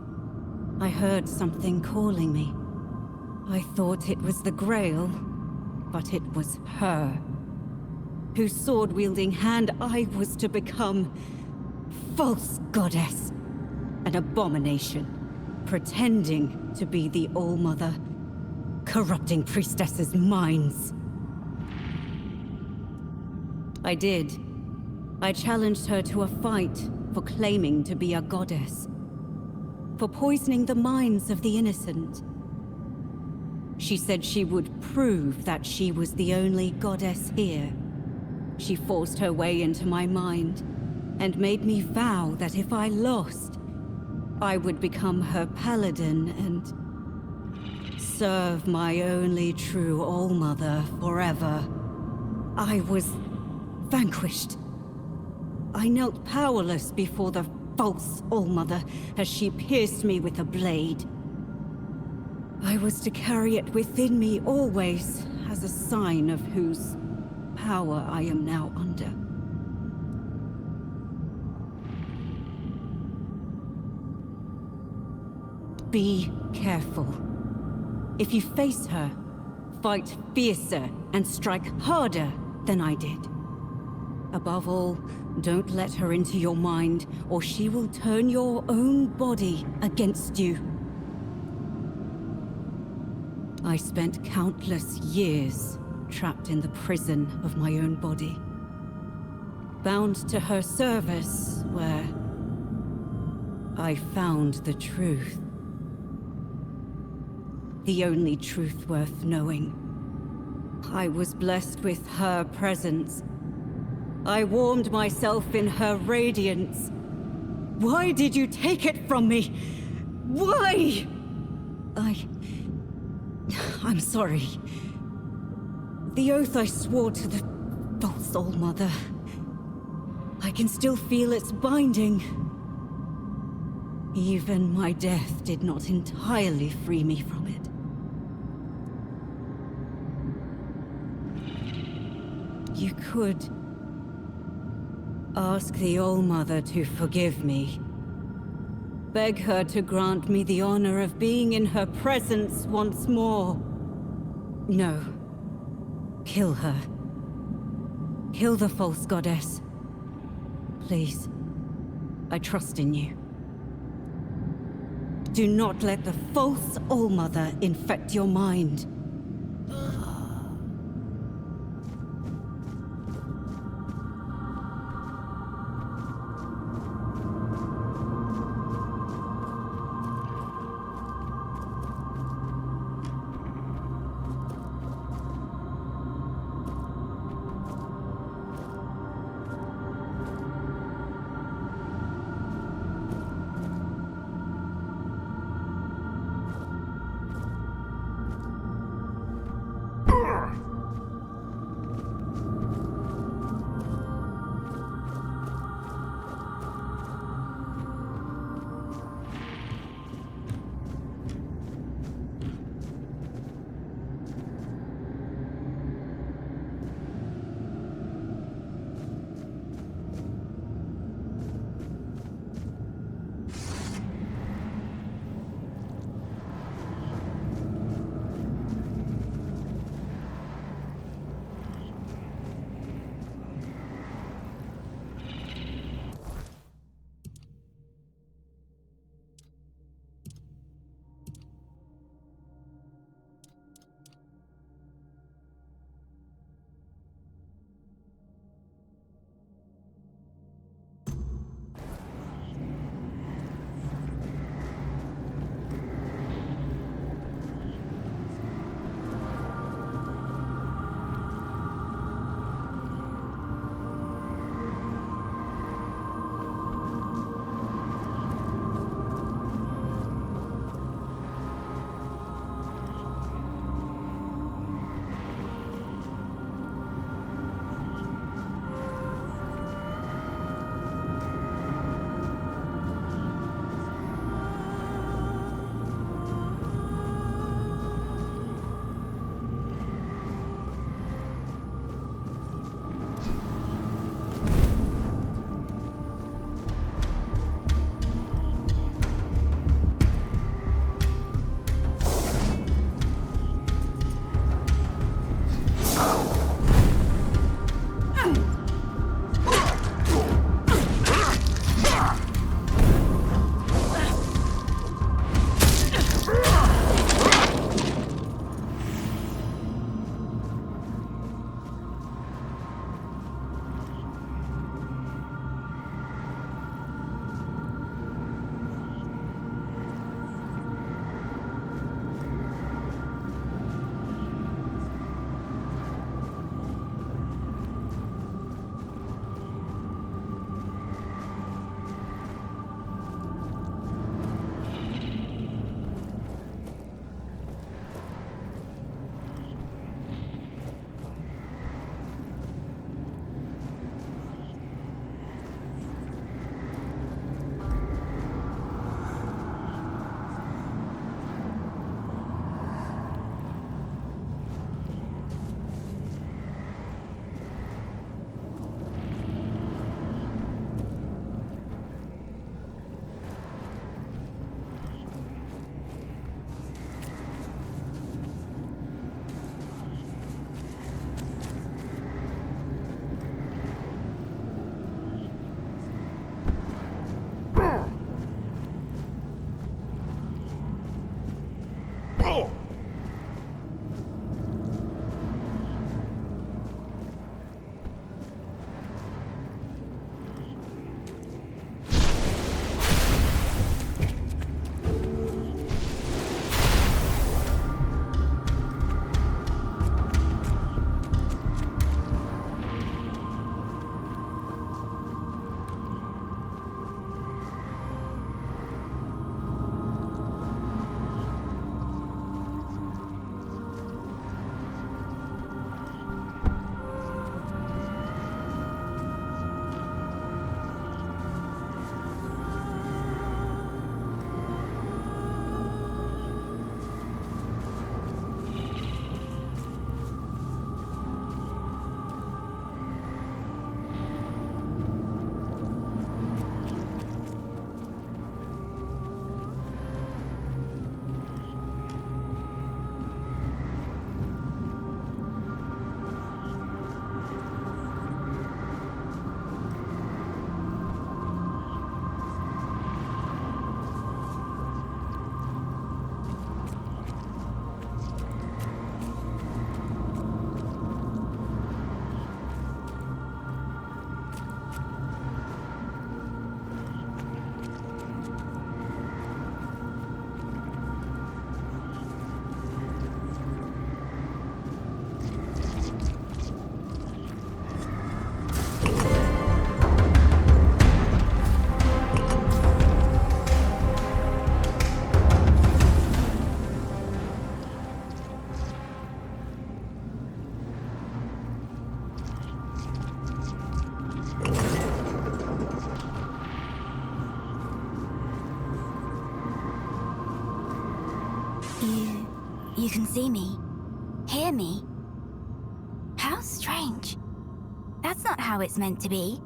I heard something calling me. I thought it was the Grail, but it was her, whose sword-wielding hand I was to become. False goddess. An abomination, pretending to be the All-Mother, corrupting priestesses' minds. I did. I challenged her to a fight for claiming to be a goddess, for poisoning the minds of the innocent. She said she would prove that she was the only goddess here. She forced her way into my mind and made me vow that if I lost, I would become her paladin and serve my only true All-Mother forever. I was vanquished. I knelt powerless before the false All-Mother as she pierced me with a blade. I was to carry it within me always as a sign of whose power I am now under. Be careful. If you face her, fight fiercer and strike harder than I did. Above all, don't let her into your mind, or she will turn your own body against you. I spent countless years trapped in the prison of my own body, bound to her service, where I found the truth. The only truth worth knowing. I was blessed with her presence. I warmed myself in her radiance. Why did you take it from me? Why? I'm sorry. The oath I swore to the false All-Mother. I can still feel its binding. Even my death did not entirely free me from it. You could ask the All-Mother to forgive me. Beg her to grant me the honor of being in her presence once more. No. Kill her. Kill the false goddess. Please. I trust in you. Do not let the false All-Mother infect your mind. You can see me, hear me. How strange. That's not how it's meant to be.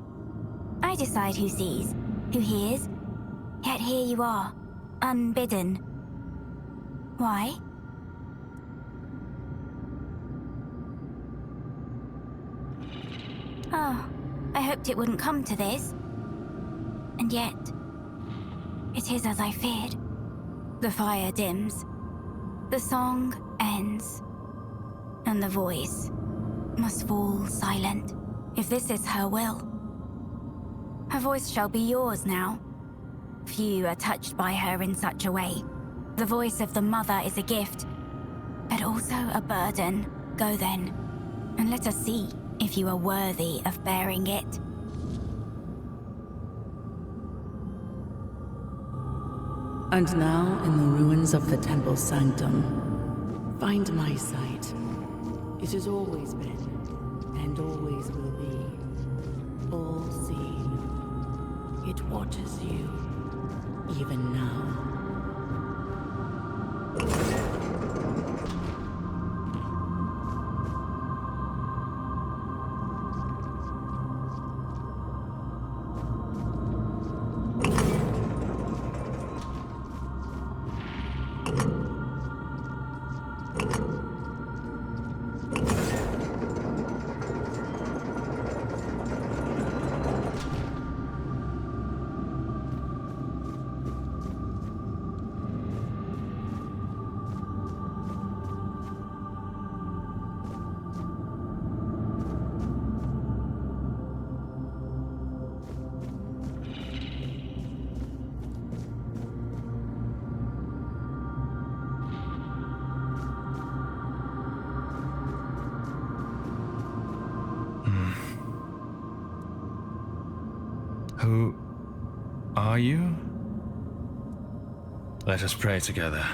I decide who sees, who hears, yet here you are, unbidden. Why? Oh, I hoped it wouldn't come to this. And yet, it is as I feared. The fire dims, the song ends, and the voice must fall silent. If this is her will, her voice shall be yours now. Few are touched by her in such a way. The voice of the mother is a gift, but also a burden. Go then, and let us see if you are worthy of bearing it. And now, in the ruins of the temple sanctum, find my sight. It has always been, and always will be, all-seeing. It watches you, even now. Who are you? Let us pray together.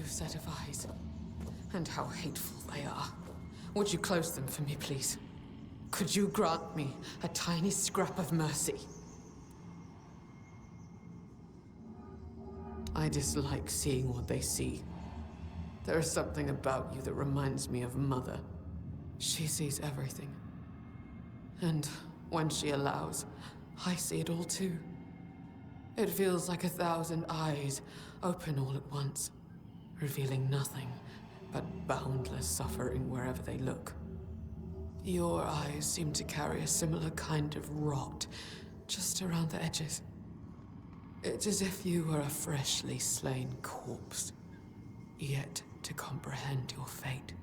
Set of eyes. And how hateful they are. Would you close them for me, please? Could you grant me a tiny scrap of mercy? I dislike seeing what they see. There is something about you that reminds me of Mother. She sees everything. And when she allows, I see it all too. It feels like 1,000 eyes open all at once, revealing nothing but boundless suffering wherever they look. Your eyes seem to carry a similar kind of rot just around the edges. It's as if you were a freshly slain corpse, yet to comprehend your fate.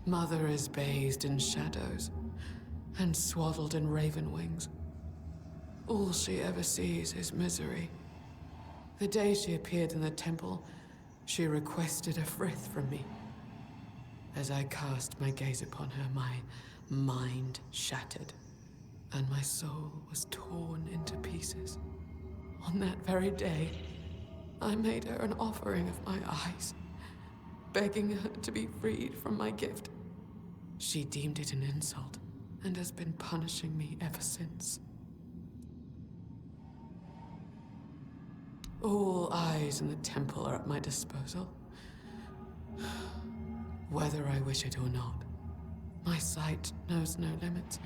Mother is bathed in shadows and swaddled in raven wings. All she ever sees is misery. The day she appeared in the temple, she requested a frith from me. As I cast my gaze upon her, my mind shattered, and my soul was torn into pieces. On that very day, I made her an offering of my eyes, begging her to be freed from my gift. She deemed it an insult, and has been punishing me ever since. All eyes in the temple are at my disposal, whether I wish it or not. My sight knows no limits,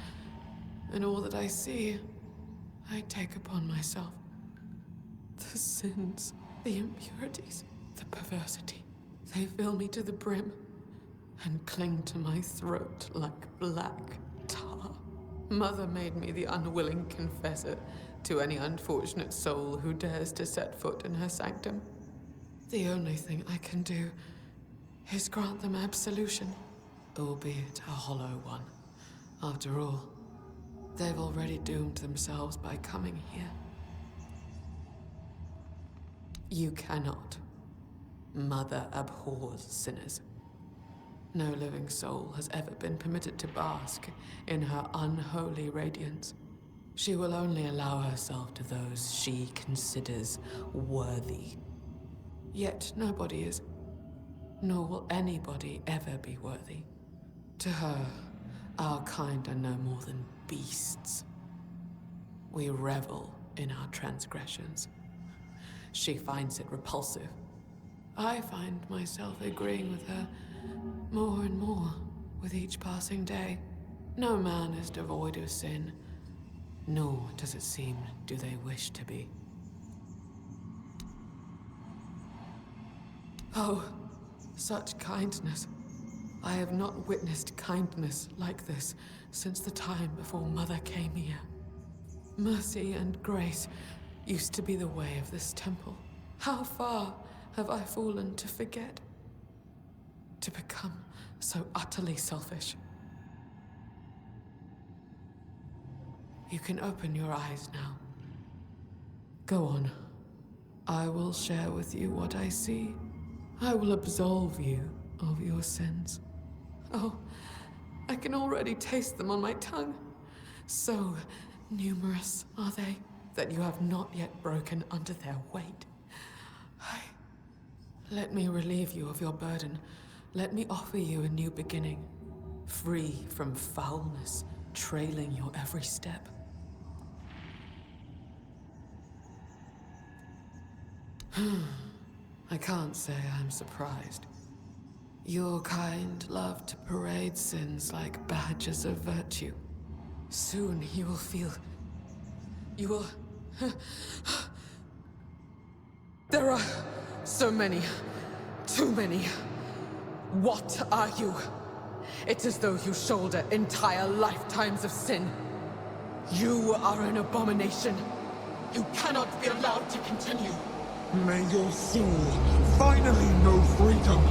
and all that I see, I take upon myself. The sins, the impurities, the perversity, they fill me to the brim and cling to my throat like black tar. Mother made me the unwilling confessor to any unfortunate soul who dares to set foot in her sanctum. The only thing I can do is grant them absolution, albeit a hollow one. After all, they've already doomed themselves by coming here. You cannot. Mother abhors sinners. No living soul has ever been permitted to bask in her unholy radiance. She will only allow herself to those she considers worthy. Yet nobody is, nor will anybody ever be worthy. To her, our kind are no more than beasts. We revel in our transgressions. She finds it repulsive. I find myself agreeing with her more and more with each passing day. No man is devoid of sin, nor does it seem do they wish to be. Oh, such kindness. I have not witnessed kindness like this since the time before Mother came here. Mercy and grace used to be the way of this temple. How far have I fallen to forget? To become so utterly selfish? You can open your eyes now. Go on. I will share with you what I see. I will absolve you of your sins. Oh, I can already taste them on my tongue. So numerous are they that you have not yet broken under their weight. Let me relieve you of your burden. Let me offer you a new beginning, free from foulness trailing your every step. I can't say I'm surprised. Your kind love to parade sins like badges of virtue. Soon you will feel... You will... There are so many. Too many. What are you? It's as though you shoulder entire lifetimes of sin. You are an abomination. You cannot be allowed to continue. May your soul finally know freedom.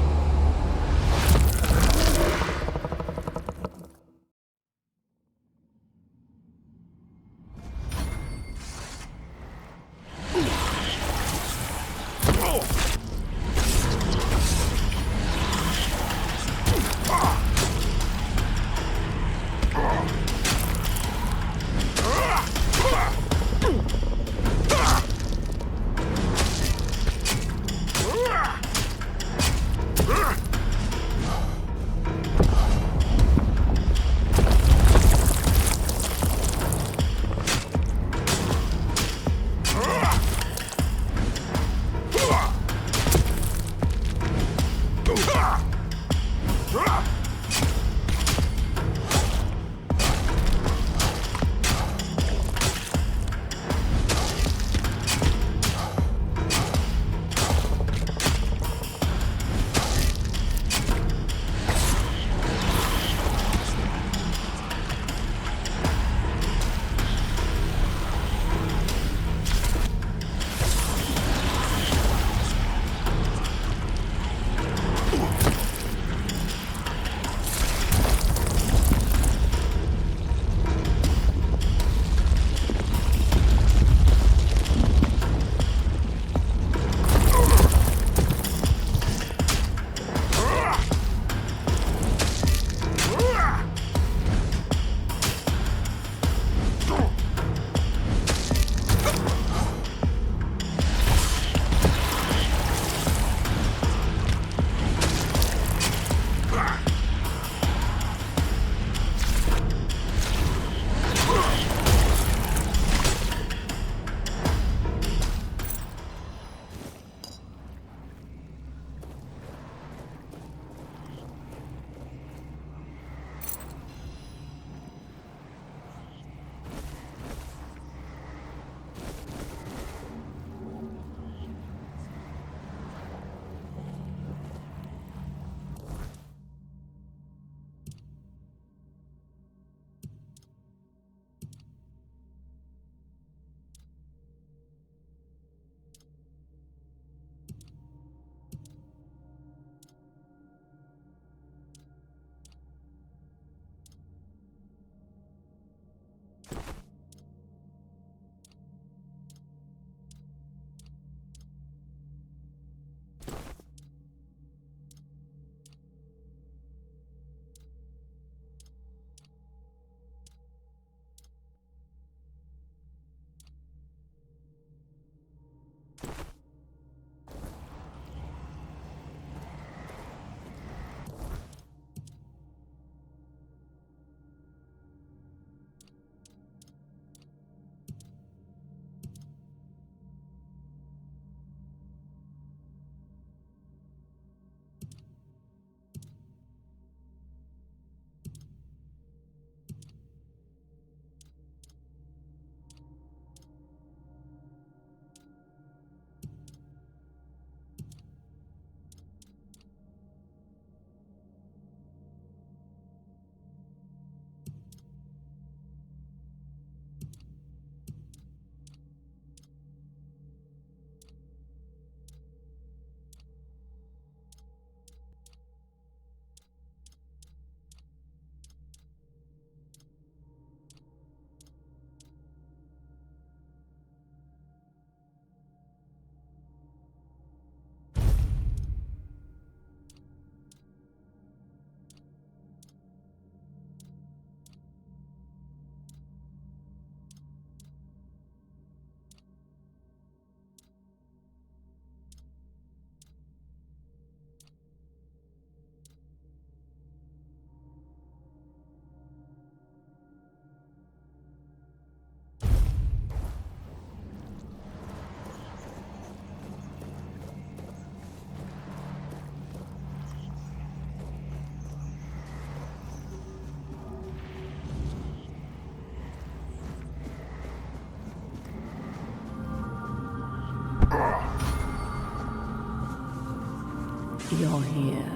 You're here.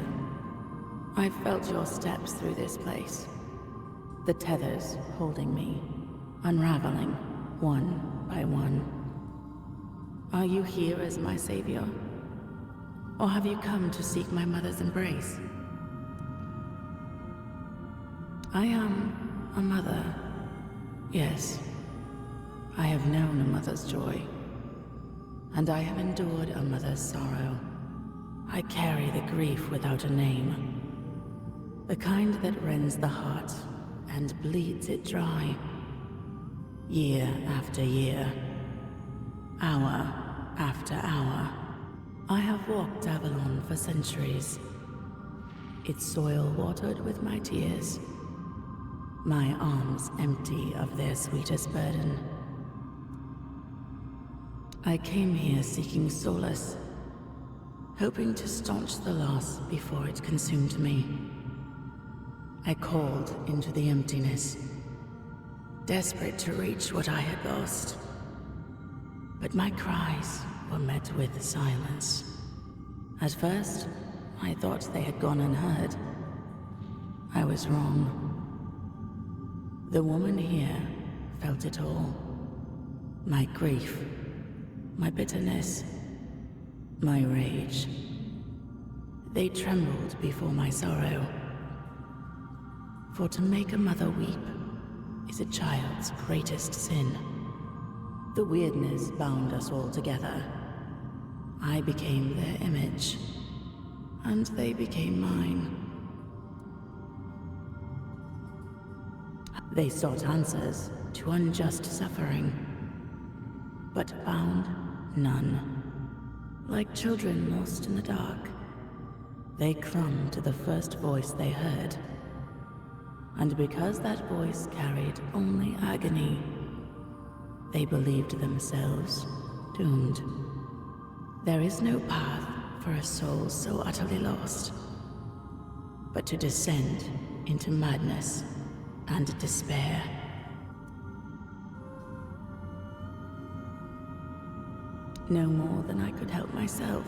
I've felt your steps through this place. The tethers holding me, unraveling one by one. Are you here as my savior? Or have you come to seek my mother's embrace? I am a mother. Yes. I have known a mother's joy. And I have endured a mother's sorrow. I carry the grief without a name. The kind that rends the heart and bleeds it dry. Year after year. Hour after hour. I have walked Avalon for centuries. Its soil watered with my tears. My arms empty of their sweetest burden. I came here seeking solace, hoping to staunch the loss before it consumed me. I called into the emptiness, desperate to reach what I had lost. But my cries were met with silence. At first, I thought they had gone unheard. I was wrong. The woman here felt it all. My grief, my bitterness, my rage. They trembled before my sorrow. For to make a mother weep is a child's greatest sin. The weirdness bound us all together. I became their image, and they became mine. They sought answers to unjust suffering, but found none. Like children lost in the dark, they clung to the first voice they heard. And because that voice carried only agony, they believed themselves doomed. There is no path for a soul so utterly lost, but to descend into madness and despair. No more than I could help myself.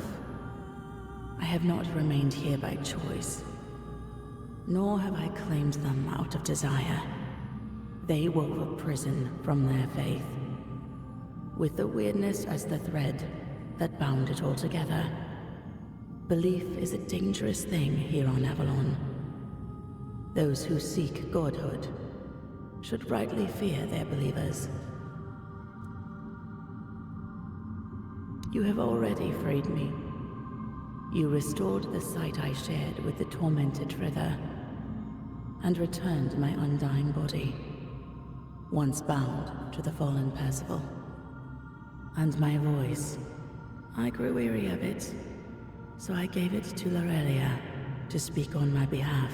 I have not remained here by choice, nor have I claimed them out of desire. They wove a prison from their faith, with the weirdness as the thread that bound it all together. Belief is a dangerous thing here on Avalon. Those who seek godhood should rightly fear their believers. You have already freed me. You restored the sight I shared with the tormented Frither, and returned my undying body, once bound to the fallen Percival. And my voice, I grew weary of it, so I gave it to Lorelia to speak on my behalf.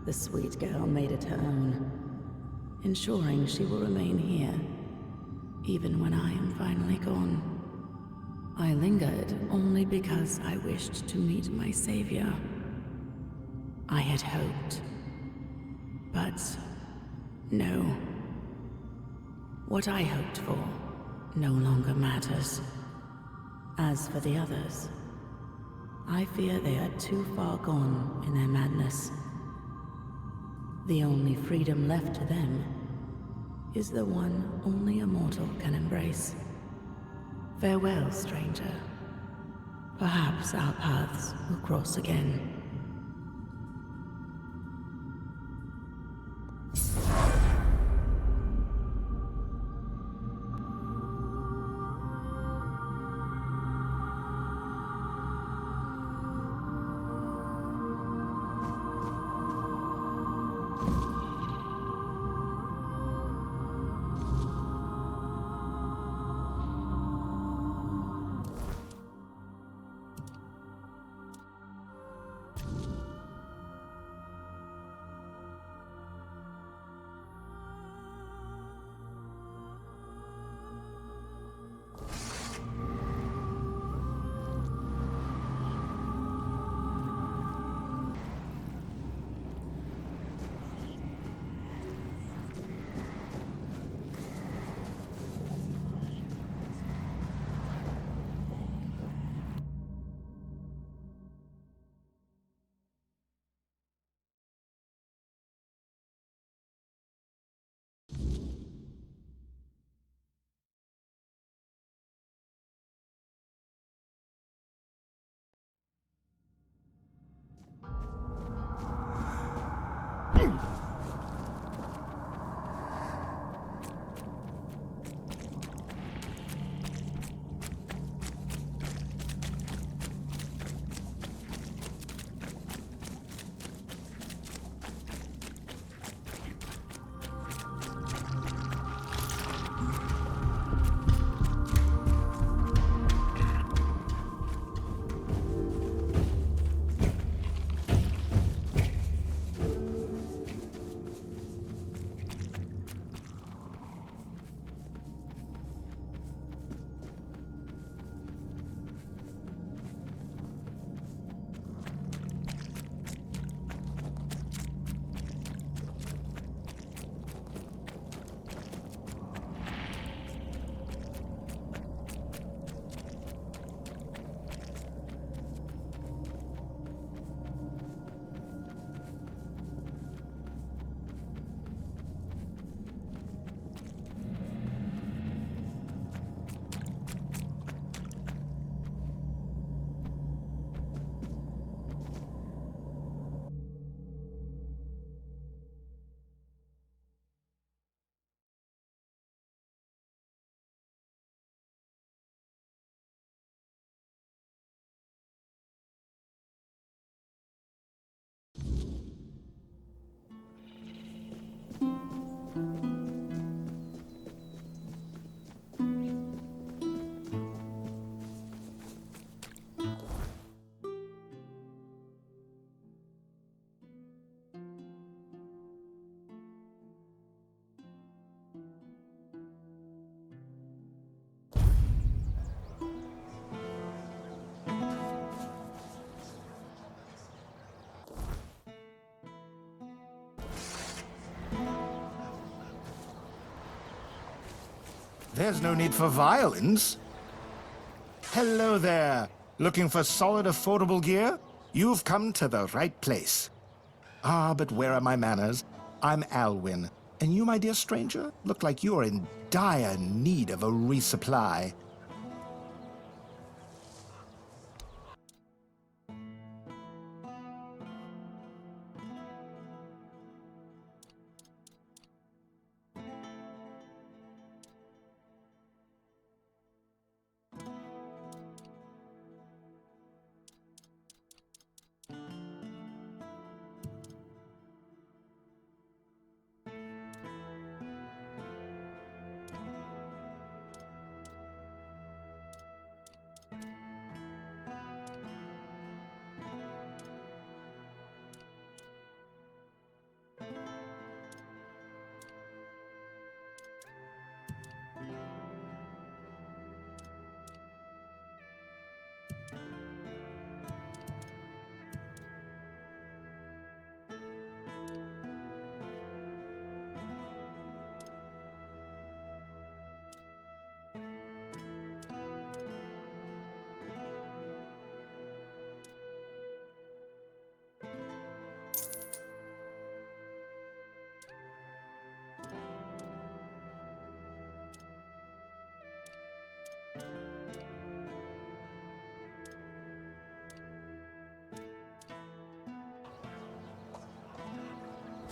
The sweet girl made it her own, ensuring she will remain here, even when I am finally gone. I lingered only because I wished to meet my savior. I had hoped, but no. What I hoped for no longer matters. As for the others, I fear they are too far gone in their madness. The only freedom left to them is the one only a mortal can embrace. Farewell, stranger. Perhaps our paths will cross again. There's no need for violence. Hello there. Looking for solid, affordable gear? You've come to the right place. Ah, but where are my manners? I'm Alwyn. And you, my dear stranger, look like you're in dire need of a resupply.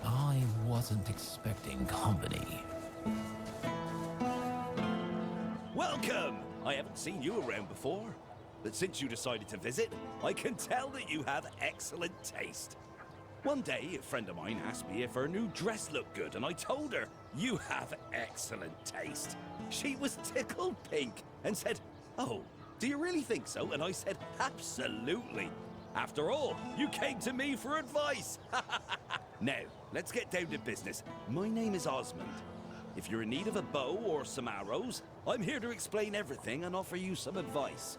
I wasn't expecting company. Welcome! I haven't seen you around before, but since you decided to visit, I can tell that you have excellent taste. One day, a friend of mine asked me if her new dress looked good, and I told her, "You have excellent taste." She was tickled pink and said, "Oh, do you really think so?" And I said, "Absolutely. After all, you came to me for advice." Now, let's get down to business. My name is Osmond. If you're in need of a bow or some arrows, I'm here to explain everything and offer you some advice.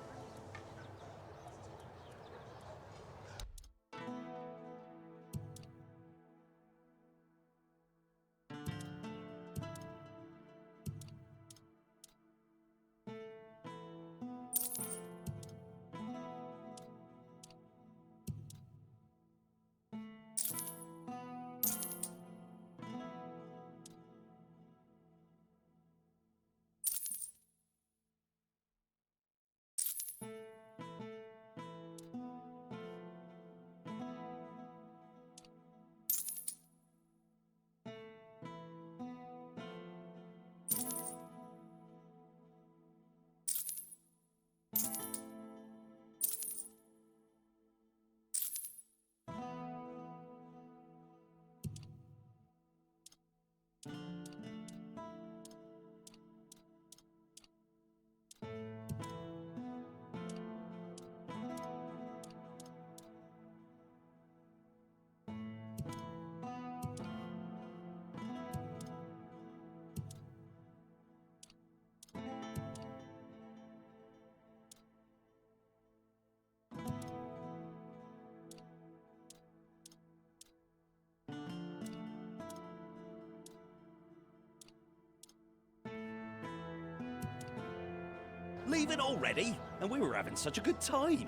Leaving already? And we were having such a good time.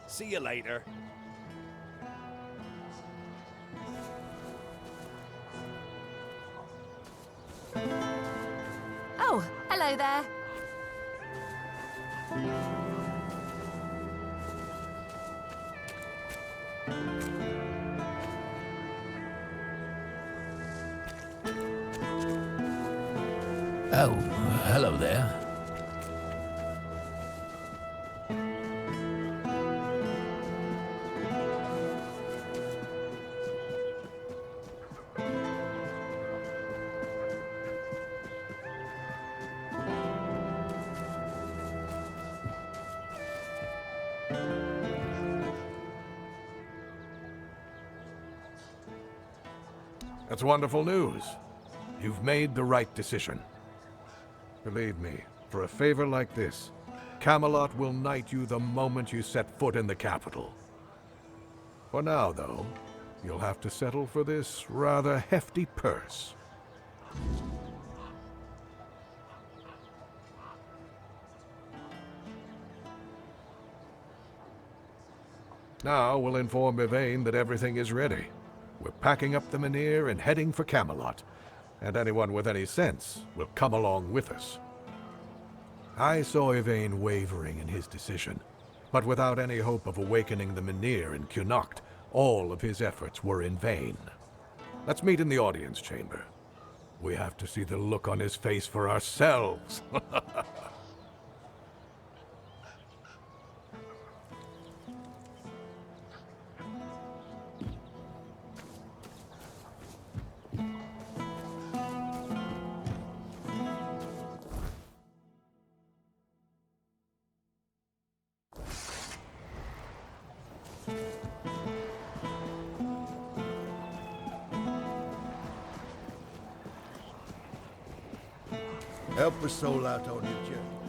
See you later. Oh, hello there. Oh, hello there. That's wonderful news. You've made the right decision. Believe me, for a favor like this, Camelot will knight you the moment you set foot in the capital. For now, though, you'll have to settle for this rather hefty purse. Now we'll inform Evane that everything is ready. We're packing up the Menhir and heading for Camelot, and anyone with any sense will come along with us. I saw Evane wavering in his decision, but without any hope of awakening the Menhir in Connacht, all of his efforts were in vain. Let's meet in the audience chamber. We have to see the look on his face for ourselves. Help a soul out on your journey.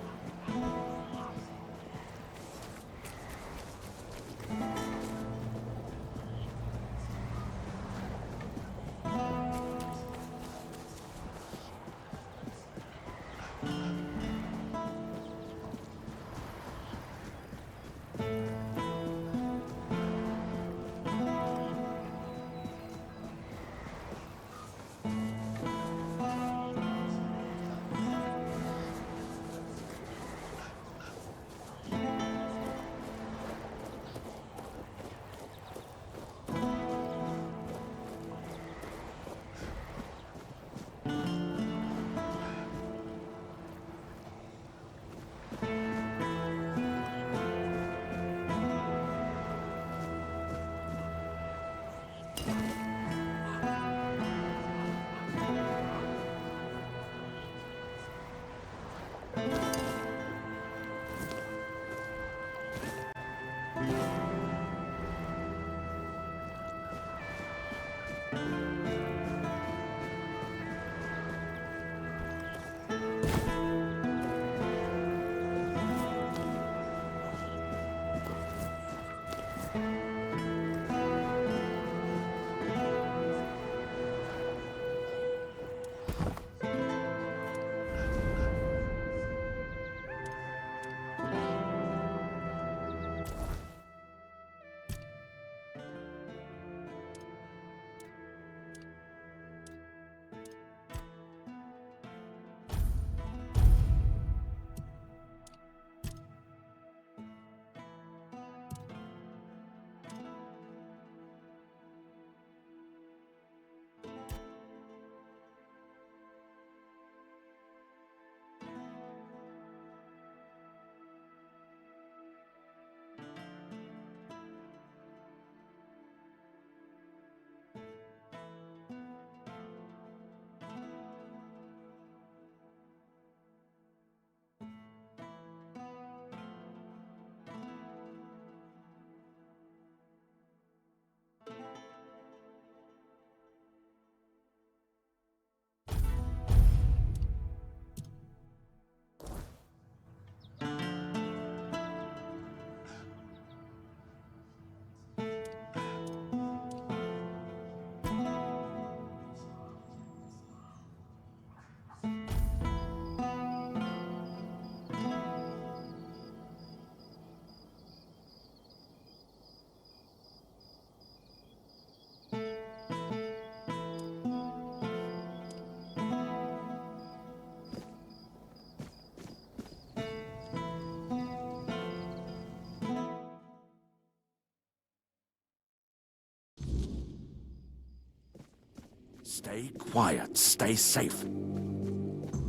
Stay quiet. Stay safe.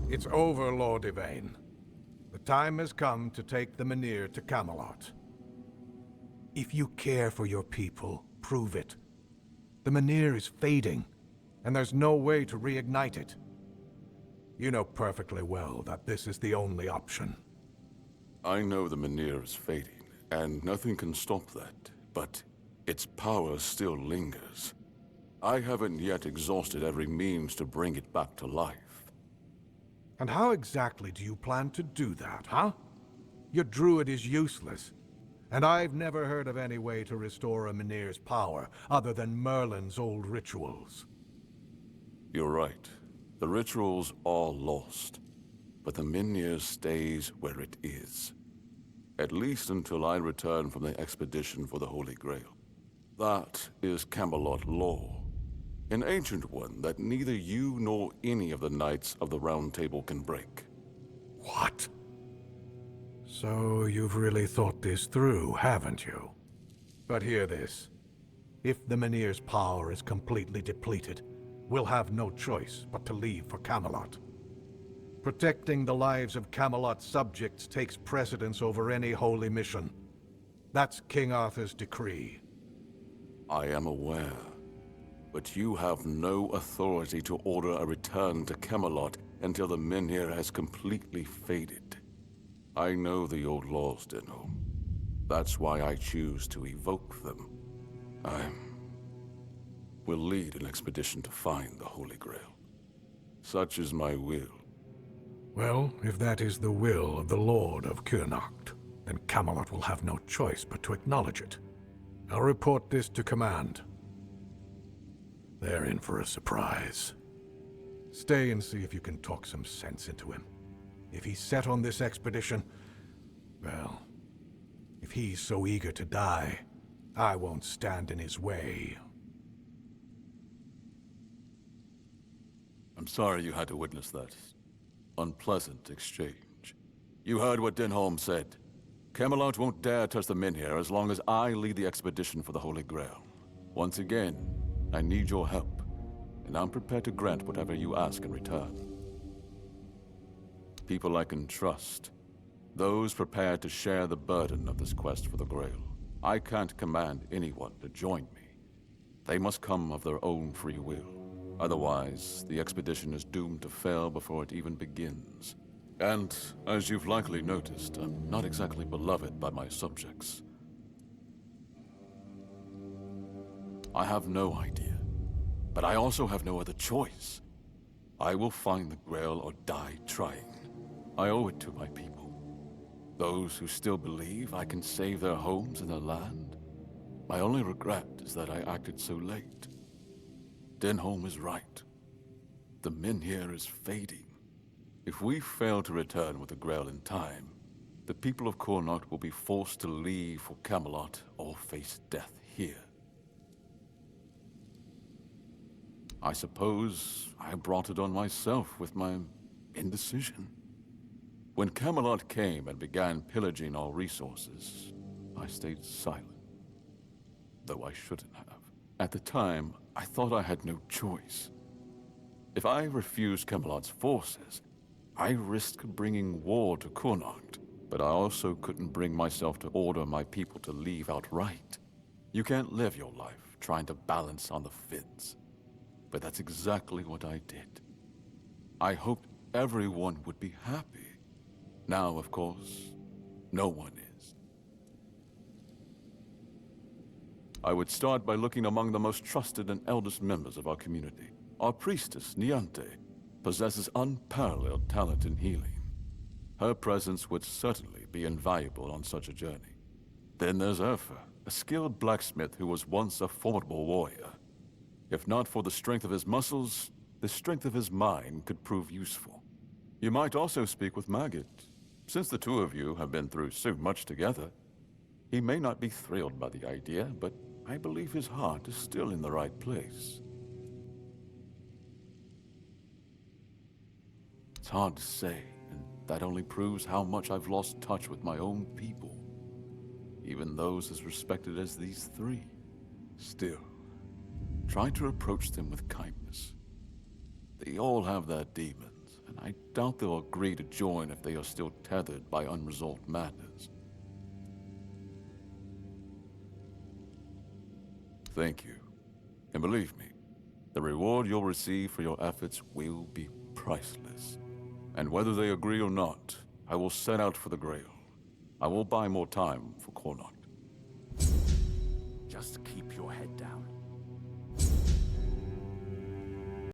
It's over, Lord Evane. The time has come to take the Menhir to Camelot. If you care for your people, prove it. The Menhir is fading, and there's no way to reignite it. You know perfectly well that this is the only option. I know the Menhir is fading, and nothing can stop that, but its power still lingers. I haven't yet exhausted every means to bring it back to life. And how exactly do you plan to do that, huh? Your druid is useless, and I've never heard of any way to restore a Menhir's power other than Merlin's old rituals. You're right. The rituals are lost, but the Menhir stays where it is. At least until I return from the expedition for the Holy Grail. That is Camelot law. An ancient one that neither you nor any of the Knights of the Round Table can break. What? So you've really thought this through, haven't you? But hear this. If the Menhir's power is completely depleted, we'll have no choice but to leave for Camelot. Protecting the lives of Camelot's subjects takes precedence over any holy mission. That's King Arthur's decree. I am aware. But you have no authority to order a return to Camelot until the Menhir has completely faded. I know the old laws, Denholm. That's why I choose to evoke them. I will lead an expedition to find the Holy Grail. Such is my will. Well, if that is the will of the Lord of Kurnacht, then Camelot will have no choice but to acknowledge it. I'll report this to command. They're in for a surprise. Stay and see if you can talk some sense into him. If he's set on this expedition, well, if he's so eager to die, I won't stand in his way. I'm sorry you had to witness that unpleasant exchange. You heard what Denholm said. Camelot won't dare touch the Menhir as long as I lead the expedition for the Holy Grail. Once again, I need your help, and I'm prepared to grant whatever you ask in return. People I can trust. Those prepared to share the burden of this quest for the Grail. I can't command anyone to join me. They must come of their own free will. Otherwise, the expedition is doomed to fail before it even begins. And, as you've likely noticed, I'm not exactly beloved by my subjects. I have no idea, but I also have no other choice. I will find the Grail or die trying. I owe it to my people. Those who still believe I can save their homes and their land. My only regret is that I acted so late. Denholm is right. The Menhir is fading. If we fail to return with the Grail in time, the people of Connacht will be forced to leave for Camelot or face death here. I suppose I brought it on myself with my indecision. When Camelot came and began pillaging our resources, I stayed silent, though I shouldn't have. At the time, I thought I had no choice. If I refused Camelot's forces, I risked bringing war to Connacht, but I also couldn't bring myself to order my people to leave outright. You can't live your life trying to balance on the fence. But that's exactly what I did. I hoped everyone would be happy. Now, of course, no one is. I would start by looking among the most trusted and eldest members of our community. Our priestess, Neante, possesses unparalleled talent in healing. Her presence would certainly be invaluable on such a journey. Then there's Urfa, a skilled blacksmith who was once a formidable warrior. If not for the strength of his muscles, the strength of his mind could prove useful. You might also speak with Maggot. Since the two of you have been through so much together, he may not be thrilled by the idea, but I believe his heart is still in the right place. It's hard to say, and that only proves how much I've lost touch with my own people. Even those as respected as these three. Still, try to approach them with kindness. They all have their demons, and I doubt they'll agree to join if they are still tethered by unresolved matters. Thank you. And believe me, the reward you'll receive for your efforts will be priceless. And whether they agree or not, I will set out for the Grail. I will buy more time for Connacht. Just keep your head down.